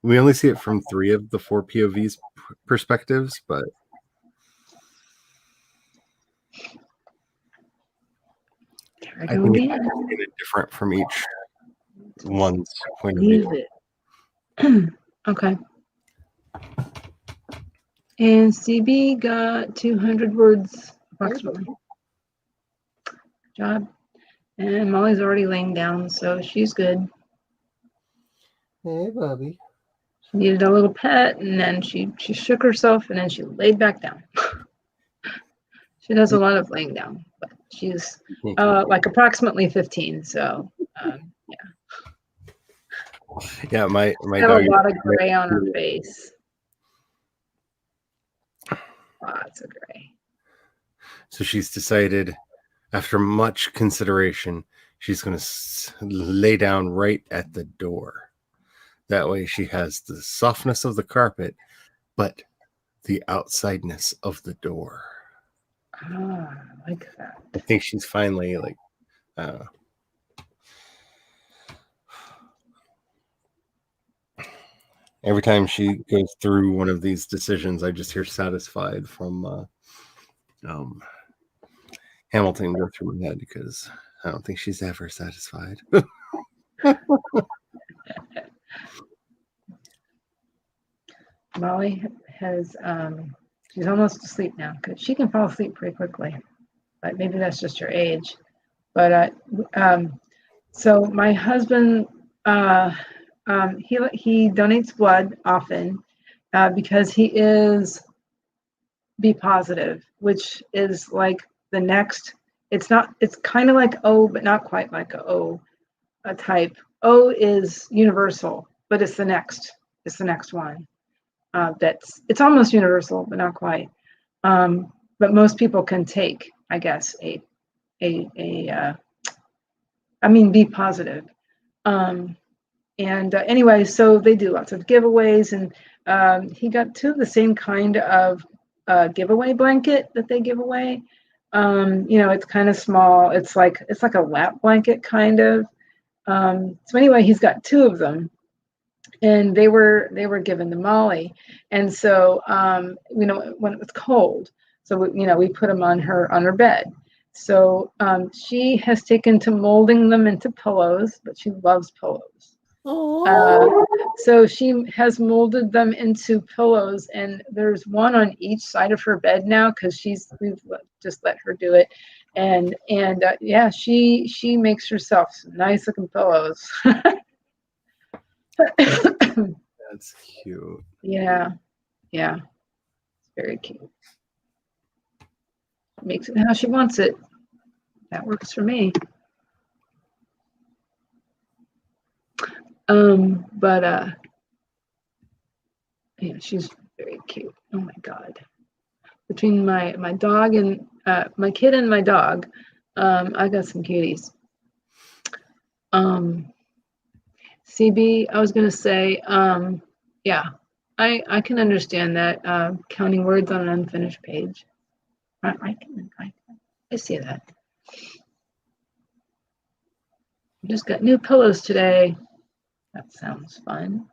We only see it from 3 of the 4 POVs perspectives, but I think it's kind of different from each one's point of view. Okay. And CB got 200 words approximately. Good job. And Molly's already laying down, so she's good. Hey, Bobby. She needed a little pet, and then she shook herself, and then she laid back down. She does a lot of laying down, but she's like approximately 15. So yeah, my got dog a lot of gray on her face. Lots of gray. So she's decided, after much consideration, she's going to lay down right at the door. That way she has the softness of the carpet, but the outsideness of the door. Ah, I like that. I think she's finally every time she goes through one of these decisions, I just hear satisfied from Hamilton go through my head, because I don't think she's ever satisfied. Molly has she's almost asleep now, because she can fall asleep pretty quickly, but maybe that's just her age. But so my husband he donates blood often because he is B positive, which is like the next. It's kind of like O, but not quite like a O type. O is universal, but it's the next one. It's almost universal, but not quite. But most people can take, I guess, be positive. Anyway, so they do lots of giveaways, and he got 2 of the same kind of giveaway blanket that they give away. It's kind of small. It's like a lap blanket kind of. So anyway, he's got 2 of them, and they were given to Molly. And so when it was cold, so we put them on her bed. So she has taken to molding them into pillows, but she loves pillows. So she has molded them into pillows, and there's one on each side of her bed now, because we've just let her do it. And yeah, she makes herself some nice looking pillows. That's cute. Yeah, it's very cute. Makes it how she wants it. That works for me. But yeah, she's very cute. Oh my God. Between my dog and my kid and my dog, I got some cuties. CB, I was gonna say, yeah, I can understand that, counting words on an unfinished page. I see that. Just got new pillows today. That sounds fun.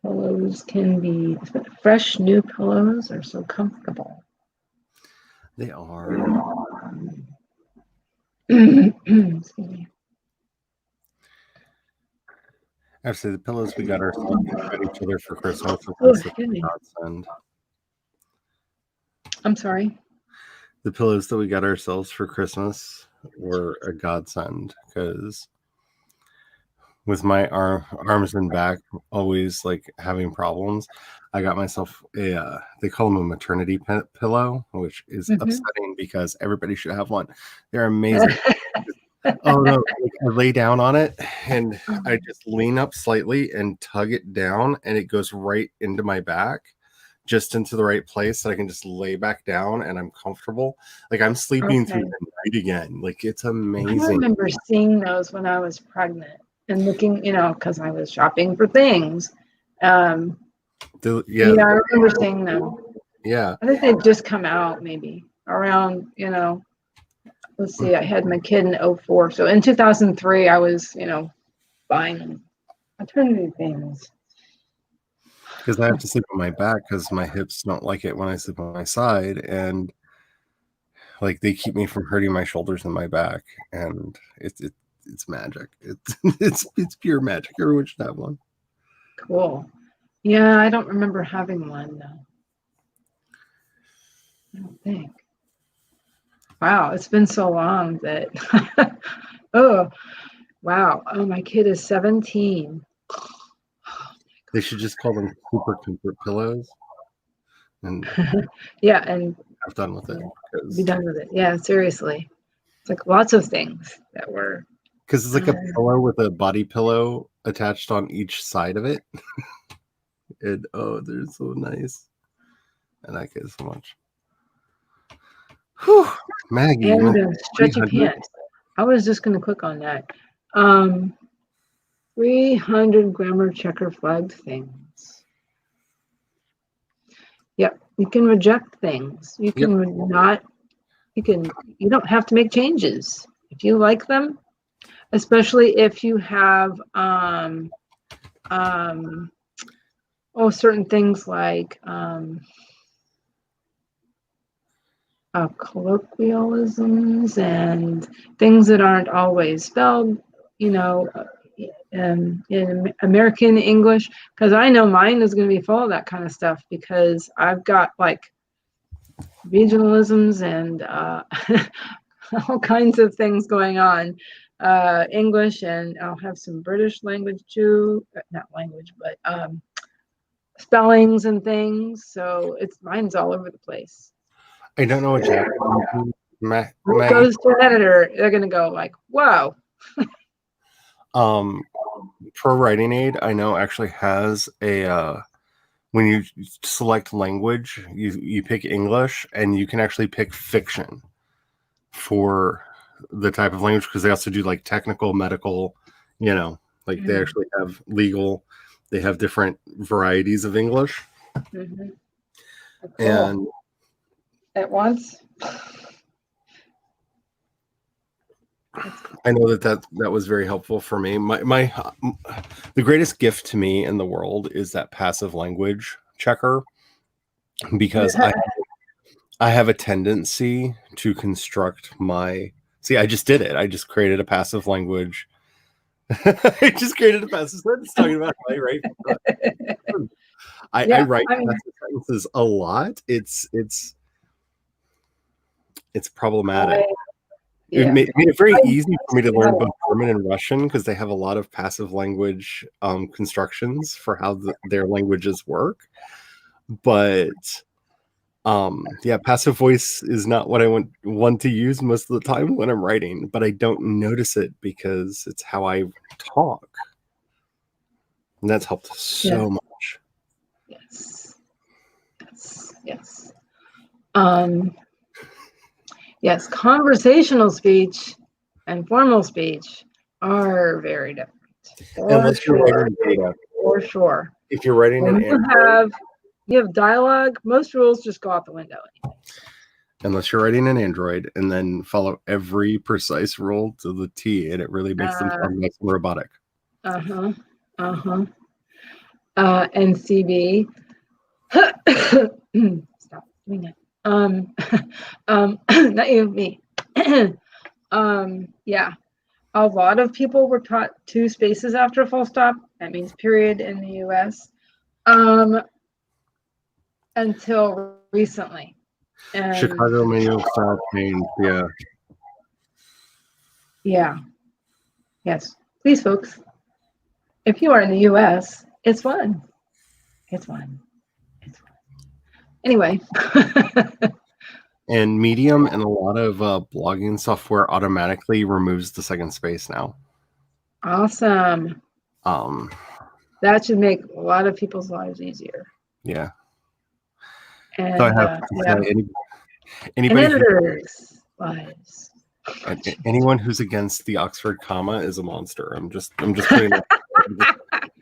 Pillows can be fresh, new pillows are so comfortable. They are. Excuse me. Actually, the pillows we got each other for Christmas was such a godsend. I'm sorry. The pillows that we got ourselves for Christmas were a godsend, because with my arms and back always like having problems, I got myself they call them a maternity pillow, which is upsetting because everybody should have one. They're amazing. Oh no, I lay down on it and I just lean up slightly and tug it down, and it goes right into my back, just into the right place that I can just lay back down and I'm comfortable. Like I'm sleeping through the night again. Like it's amazing. I remember seeing those when I was pregnant and looking, because I was shopping for things. Yeah, I remember seeing them. Yeah. I think they'd just come out maybe around, let's see, I had my kid in 04. So in 2003, I was, buying maternity things. Because I have to sleep on my back because my hips don't like it when I sleep on my side, and like they keep me from hurting my shoulders and my back, and it's magic. It's pure magic. Everyone should have one. Cool. Yeah, I don't remember having one though. I don't think. Wow, it's been so long that oh wow. Oh, my kid is 17. They should just call them super comfort pillows, and Yeah, and have done with it. be done with it. Yeah, seriously. It's like lots of things that were Because it's like a pillow with a body pillow attached on each side of it. And they're so nice. And I like it so much. Whew. Maggie. and stretchy pants. I was just gonna click on that. 300 grammar checker flagged things. Yep, you can reject things. You can not. You don't have to make changes if you like them, especially if you have certain things like colloquialisms and things that aren't always spelled, in American English, because I know mine is going to be full of that kind of stuff because I've got like regionalisms and all kinds of things going on. English, and I'll have some British language too, not language, but spellings and things. So mine's all over the place. I don't know what chapter. It goes to an editor, they're gonna go like, "Whoa." Pro Writing Aid, I know, actually has a when you select language, you pick English, and you can actually pick fiction for the type of language, because they also do like technical, medical, like they actually have legal. They have different varieties of English. Mm-hmm. Cool. And at once. I know that was very helpful for me. The greatest gift to me in the world is that passive language checker, because I have a tendency to construct I just did it. I just created a passive language. I just created a passive sentence talking about how I write. I write passive sentences a lot. It's problematic. It made it very easy for me to learn both German and Russian, because they have a lot of passive language constructions for how their languages work. But passive voice is not what I want to use most of the time when I'm writing, but I don't notice it because it's how I talk. And that's helped so much. Yes. Yes, conversational speech and formal speech are very different. Unless you're writing data. For sure. If you're writing when you have dialogue, most rules just go out the window. Unless you're writing an Android and then follow every precise rule to the T, and it really makes them sound nice and robotic. And CB. Stop doing that. Not you, me. A lot of people were taught 2 spaces after a full stop. That means period in the US. Until recently. And Chicago manual style change, Yes. Please, folks. If you are in the US, it's one. Anyway. And Medium and a lot of blogging software automatically removes the second space now. Awesome. That should make a lot of people's lives easier. Yeah. And so I have to say, anybody editors' lives. Anyone who's against the Oxford comma is a monster. I'm just putting that.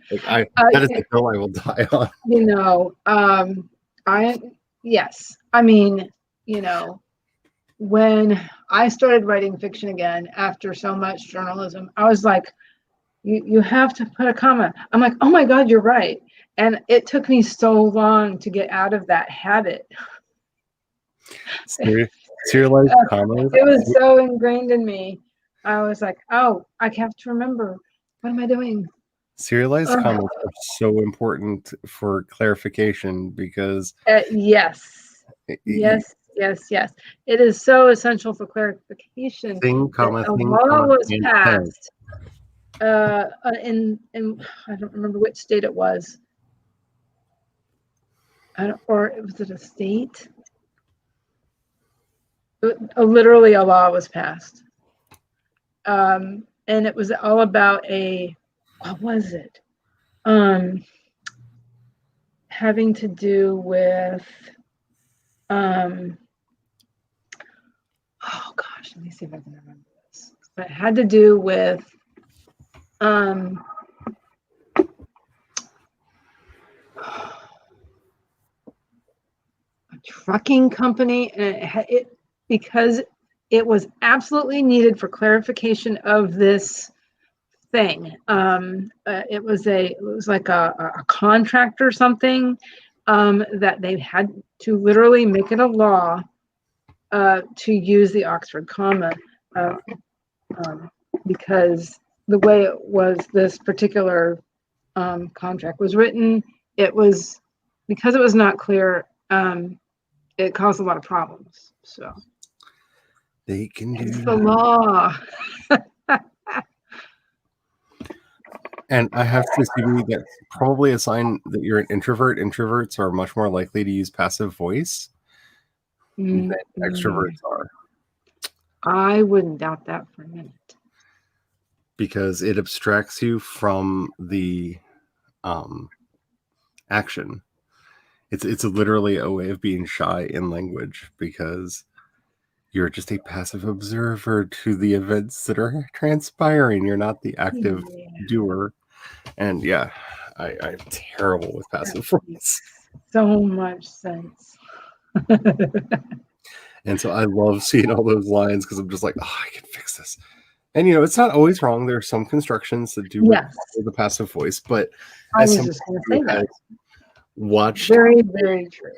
That is a hill I will die on. When I started writing fiction again after so much journalism. I was like, you have to put a comma. I'm like, oh my God, you're right. And it took me so long to get out of that habit. Serialized commas. It was so ingrained in me. I was like, oh, I have to remember. What am I doing? Serialized commas are so important for clarification because yes. Yes. It is so essential for clarification. Thing, comma, A thing, law comma, was and passed in I don't remember which state it was. Or was it a state? Literally, a law was passed, and it was all about what was it? Having to do with oh gosh, let me see if I can remember this. But it had to do with a trucking company, and because it was absolutely needed for clarification of this thing. It was like a contract or something that they had to literally make it a law to use the Oxford comma because the way it was, this particular contract was written, it was because it was not clear. It caused a lot of problems. So they can do it's the law. And I have to see that's probably a sign that you're an introvert. Introverts are much more likely to use passive voice than extroverts are. I wouldn't doubt that for a minute. Because it abstracts you from the action. It's literally a way of being shy in language because you're just a passive observer to the events that are transpiring. You're not the active doer. And yeah, I'm terrible with passive voice. So much sense. And so I love seeing all those lines because I'm just like, oh, I can fix this. And it's not always wrong. There are some constructions that do require the passive voice, but I was just going to say that. Watched very, very true.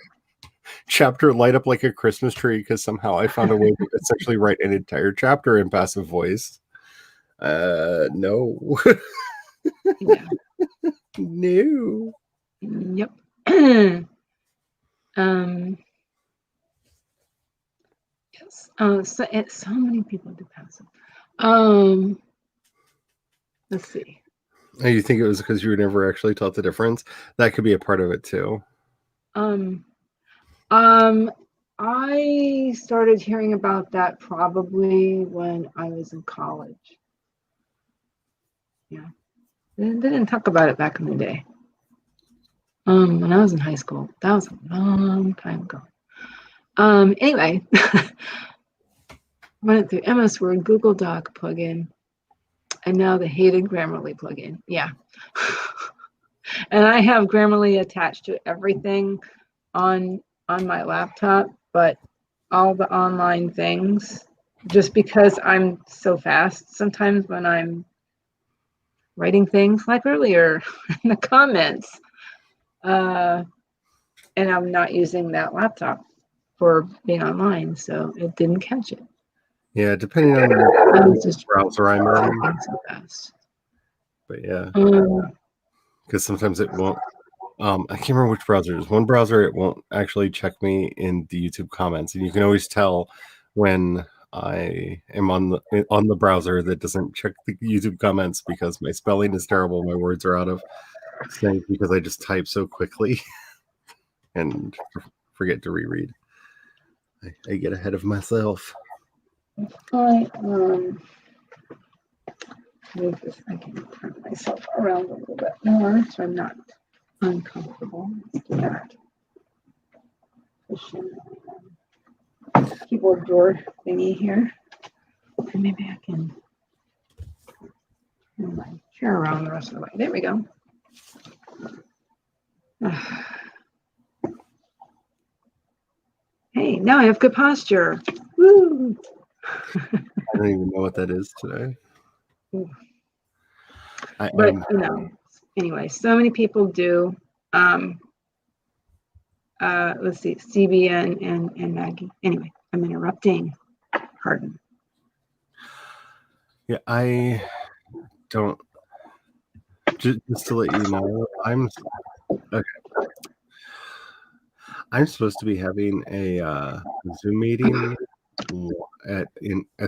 Chapter light up like a Christmas tree because somehow I found a way to essentially write an entire chapter in passive voice. No. Yeah. No. Yep. Yes. So many people do passive. Let's see. Oh, you think it was because you were never actually taught the difference? That could be a part of it too. I started hearing about that probably when I was in college. Yeah. They didn't talk about it back in the day. When I was in high school. That was a long time ago. Anyway, went through MS Word, Google Doc plugin, and now the hated Grammarly plugin. Yeah. And I have Grammarly attached to everything on my laptop, but all the online things, just because I'm so fast sometimes when I'm writing things like earlier in the comments, and I'm not using that laptop for being online, so it didn't catch it. Yeah, depending on the browser I'm in. So fast. But yeah, because sometimes it won't. I can't remember which browser it is. One browser, it won't actually check me in the YouTube comments, and you can always tell when I am on the browser that doesn't check the YouTube comments because my spelling is terrible. My words are out of sync because I just type so quickly and forget to reread. I get ahead of myself. I can turn myself around a little bit more so I'm not uncomfortable. Let's do that. Keyboard drawer thingy here. And maybe I can move my chair around the rest of the way. There we go. Hey, now I have good posture. Woo! I don't even know what that is today. But anyway, so many people do. Let's see, CB and Maggie. Anyway, I'm interrupting. Pardon. Yeah, I don't. Just to let you know, I'm supposed to be having a Zoom meeting at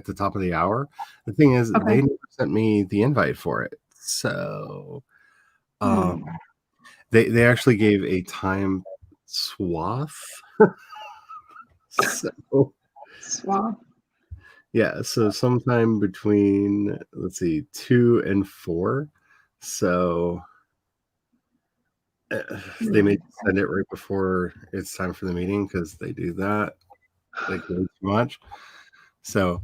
the top of the hour. The thing is, they never sent me the invite for it, so they actually gave a time swath. Swath. Yeah, so sometime between, let's see, 2 and 4. So they may send it right before it's time for the meeting because they do that like way too much. So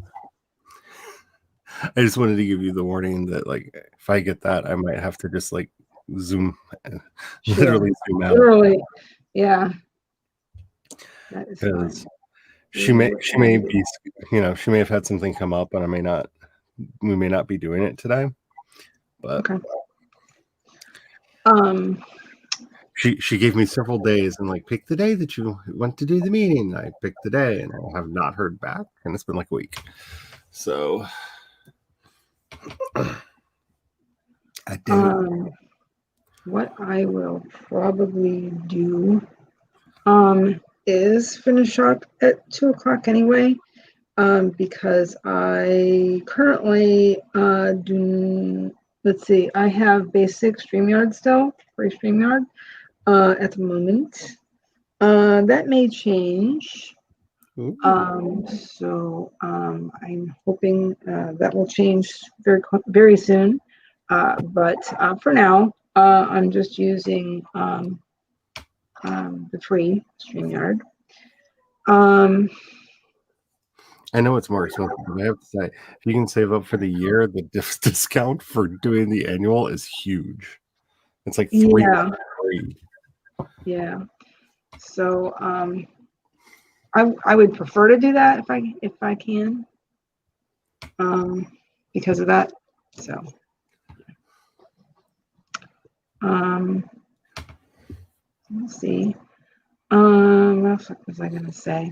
I just wanted to give you the warning that like if I get that, I might have to just like zoom, literally zoom out. Literally, yeah. Because she may be, she may have had something come up, and we may not be doing it today. But she gave me several days and like pick the day that you want to do the meeting. I picked the day, and I have not heard back, and it's been like a week. So I don't. What I will probably do is finish up at 2:00 anyway, because I currently do. Let's see, I have basic StreamYard still, free StreamYard at the moment. That may change. So I'm hoping that will change very soon. But for now, I'm just using the free StreamYard. I know it's more expensive, but I have to say, if you can save up for the year, the discount for doing the annual is huge. It's like 3. Yeah. So I would prefer to do that if I can, because of that. So let's see. What was I going to say?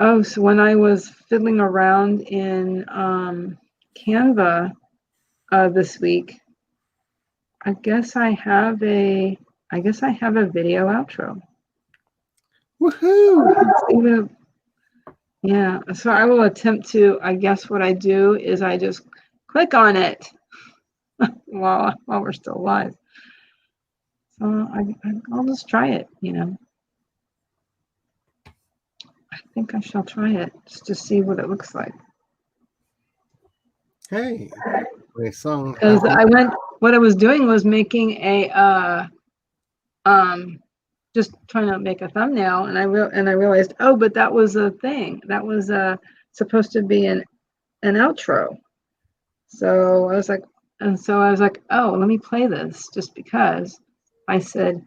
Oh, so when I was fiddling around in Canva this week, I guess I have a video outro. Woohoo! Yeah, so I will attempt to. I guess what I do is I just click on it while we're still live. So I'll just try it. I think I shall try it just to see what it looks like. Hey, my song. Because what I was doing was making a just trying to make a thumbnail, and I realized, oh, but that was a thing. That was supposed to be an outro. So I was like, oh, let me play this just because. I said,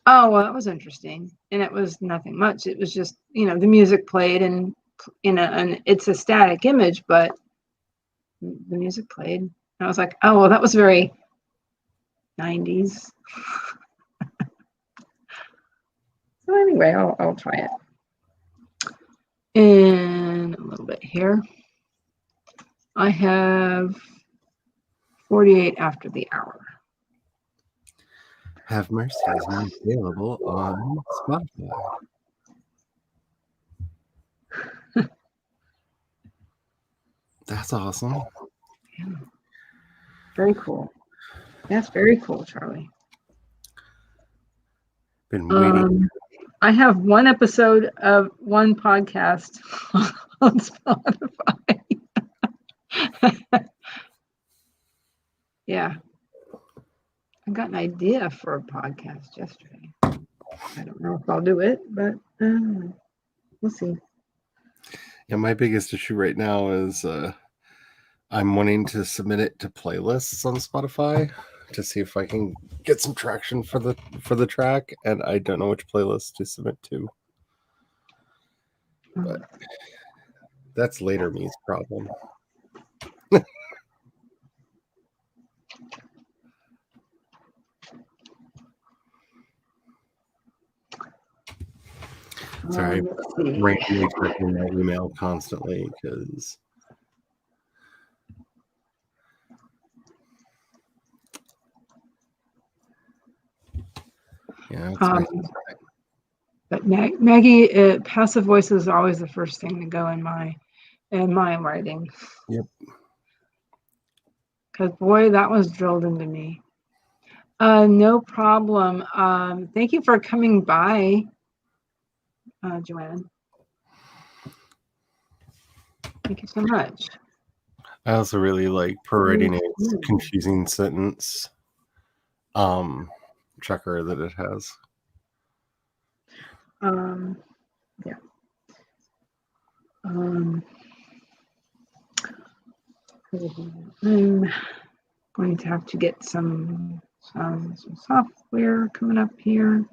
oh, well, that was interesting, and it was nothing much. It was just the music played, and and it's a static image, but the music played. And I was like, oh, well, that was very 90s. So anyway, I'll try it. And a little bit here. I have 48 after the hour. Have Mercy is now available on Spotify. That's awesome. Yeah. Very cool. That's very cool, Charlie. Been waiting. I have one episode of one podcast on Spotify. Yeah. I got an idea for a podcast yesterday. I don't know if I'll do it, but we'll see. Yeah, my biggest issue right now is I'm wanting to submit it to playlists on Spotify to see if I can get some traction for the track, and I don't know which playlist to submit to. But That's later me's problem. Sorry, randomly checking my email constantly because but Maggie, passive voice is always the first thing to go in my writing. Yep. Because boy, that was drilled into me. No problem. Thank you for coming by, Joanne. Thank you so much. I also really like Per Writing a confusing sentence checker that it has. Yeah. I'm going to have to get some software coming up here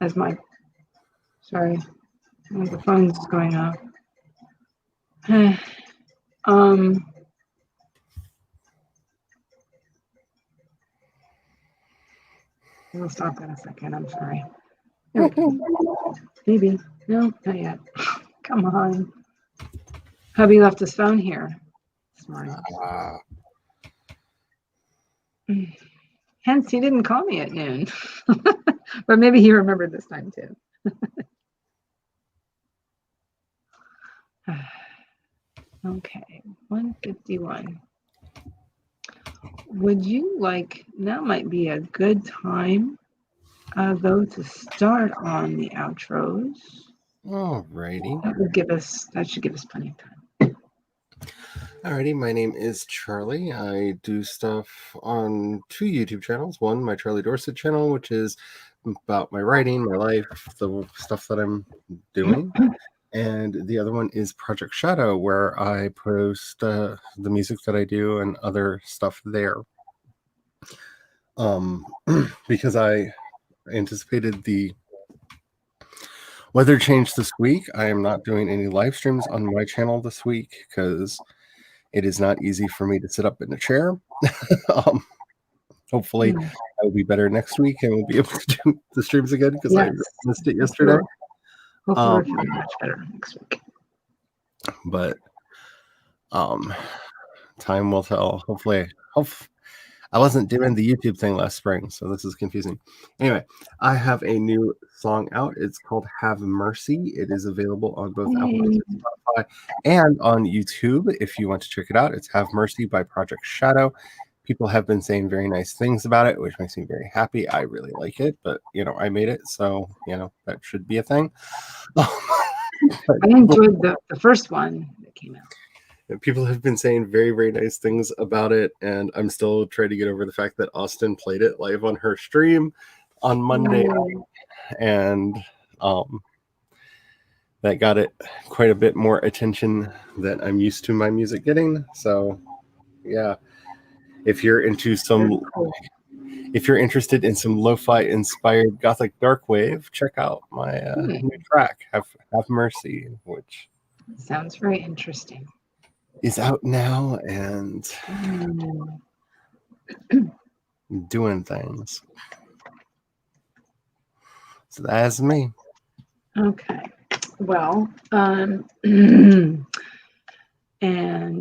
as my, sorry, the phone's going off. We'll stop in a second. I'm sorry. There we go. Maybe. No, not yet. Come on. Hubby left his phone here this morning. Hence, he didn't call me at noon. But maybe he remembered this time too. Okay, 151. Would you like, now might be a good time, though, to start on the outros. Alrighty. That should give us plenty of time. Alrighty, my name is Charlie. I do stuff on 2 YouTube channels. One, my Charlie Dorset channel, which is about my writing, my life, the stuff that I'm doing. And the other one is Project Shadow, where I post the music that I do and other stuff there. Because I anticipated the weather change this week, I am not doing any live streams on my channel this week because it is not easy for me to sit up in a chair. Hopefully, I will be better next week and we'll be able to do the streams again because I missed it yesterday. Hopefully, we're feeling much better next week. But time will tell. Hopefully, I wasn't doing the YouTube thing last spring, so this is confusing. Anyway, I have a new song out. It's called Have Mercy. It is available on both Apple Music, Spotify, and on YouTube. If you want to check it out, it's Have Mercy by Project Shadow. People have been saying very nice things about it, which makes me very happy. I really like it, but, I made it, so, that should be a thing. I enjoyed the first one that came out. People have been saying very, very nice things about it, and I'm still trying to get over the fact that Austin played it live on her stream on Monday, and that got it quite a bit more attention than I'm used to my music getting. So, yeah, if you're interested in some lo-fi inspired gothic dark wave, check out my new track, Have Mercy, which sounds very interesting. Is out now and doing things. So that's me. Okay. Well, and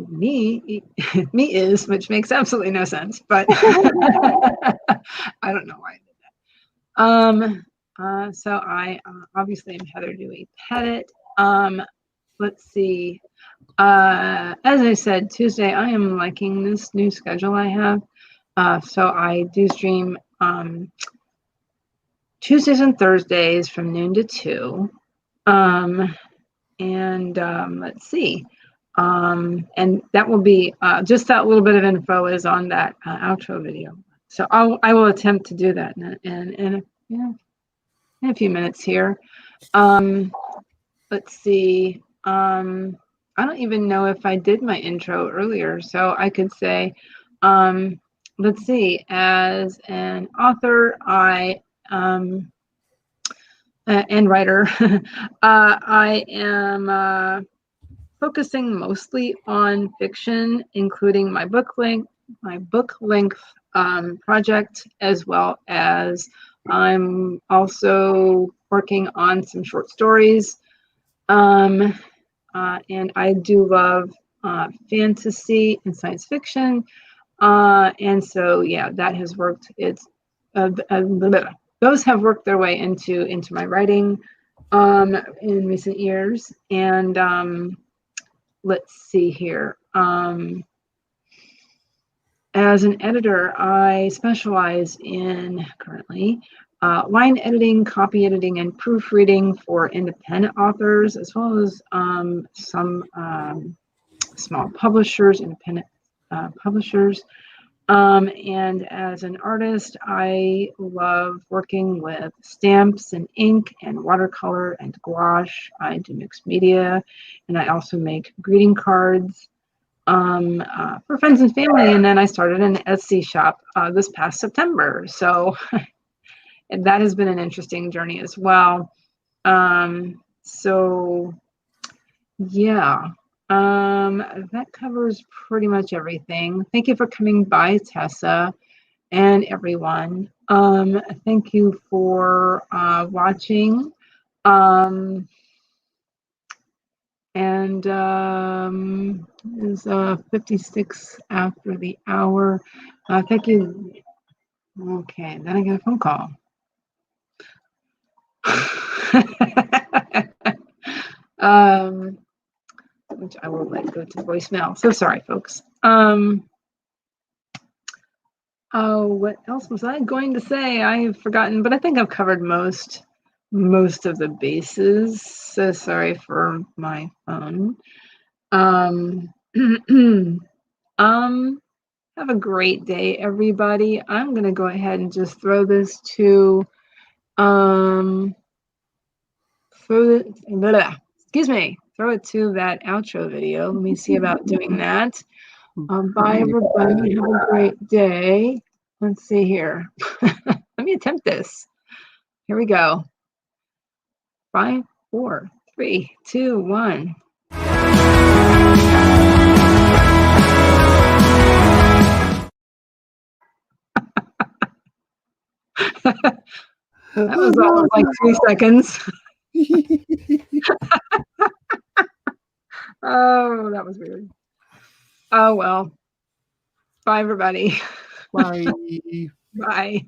me is, which makes absolutely no sense, but I don't know why I did that. So I obviously am Heather Dewey Pettit. Let's see. As I said, Tuesday, I am liking this new schedule I have. So I do stream Tuesdays and Thursdays from noon to 2. Let's see. And that will be just that little bit of info is on that outro video. So I will attempt to do that in a few minutes here. Let's see. I don't even know if I did my intro earlier, so I could say, let's see, as an author, and writer, I am focusing mostly on fiction, including my book length project, as well as I'm also working on some short stories. And I do love fantasy and science fiction. And so, yeah, that has worked. Those have worked their way into my writing in recent years. And let's see here. As an editor, I specialize in currently line editing, copy editing, and proofreading for independent authors, as well as some small publishers, independent publishers. And as an artist, I love working with stamps and ink and watercolor and gouache. I do mixed media, and I also make greeting cards for friends and family. And then I started an Etsy shop this past September. So and that has been an interesting journey as well. So yeah, that covers pretty much everything. Thank you for coming by, Tessa, and everyone. Thank you for watching. And it's 56 after the hour. Thank you. Okay, then I get a phone call. Which I will let go to voicemail. So sorry, folks. Oh, what else was I going to say? I've forgotten, but I think I've covered most of the bases. So sorry for my phone. Have a great day, everybody. I'm gonna go ahead and just throw this to throw it to that outro video. Let me see about doing that. Bye, everybody. Have a great day. Let's see here. Let me attempt this. Here we go. 5, 4, 3, 2, 1. That was all like 3 seconds. Oh, that was weird. Oh, well. Bye, everybody. Bye. Bye.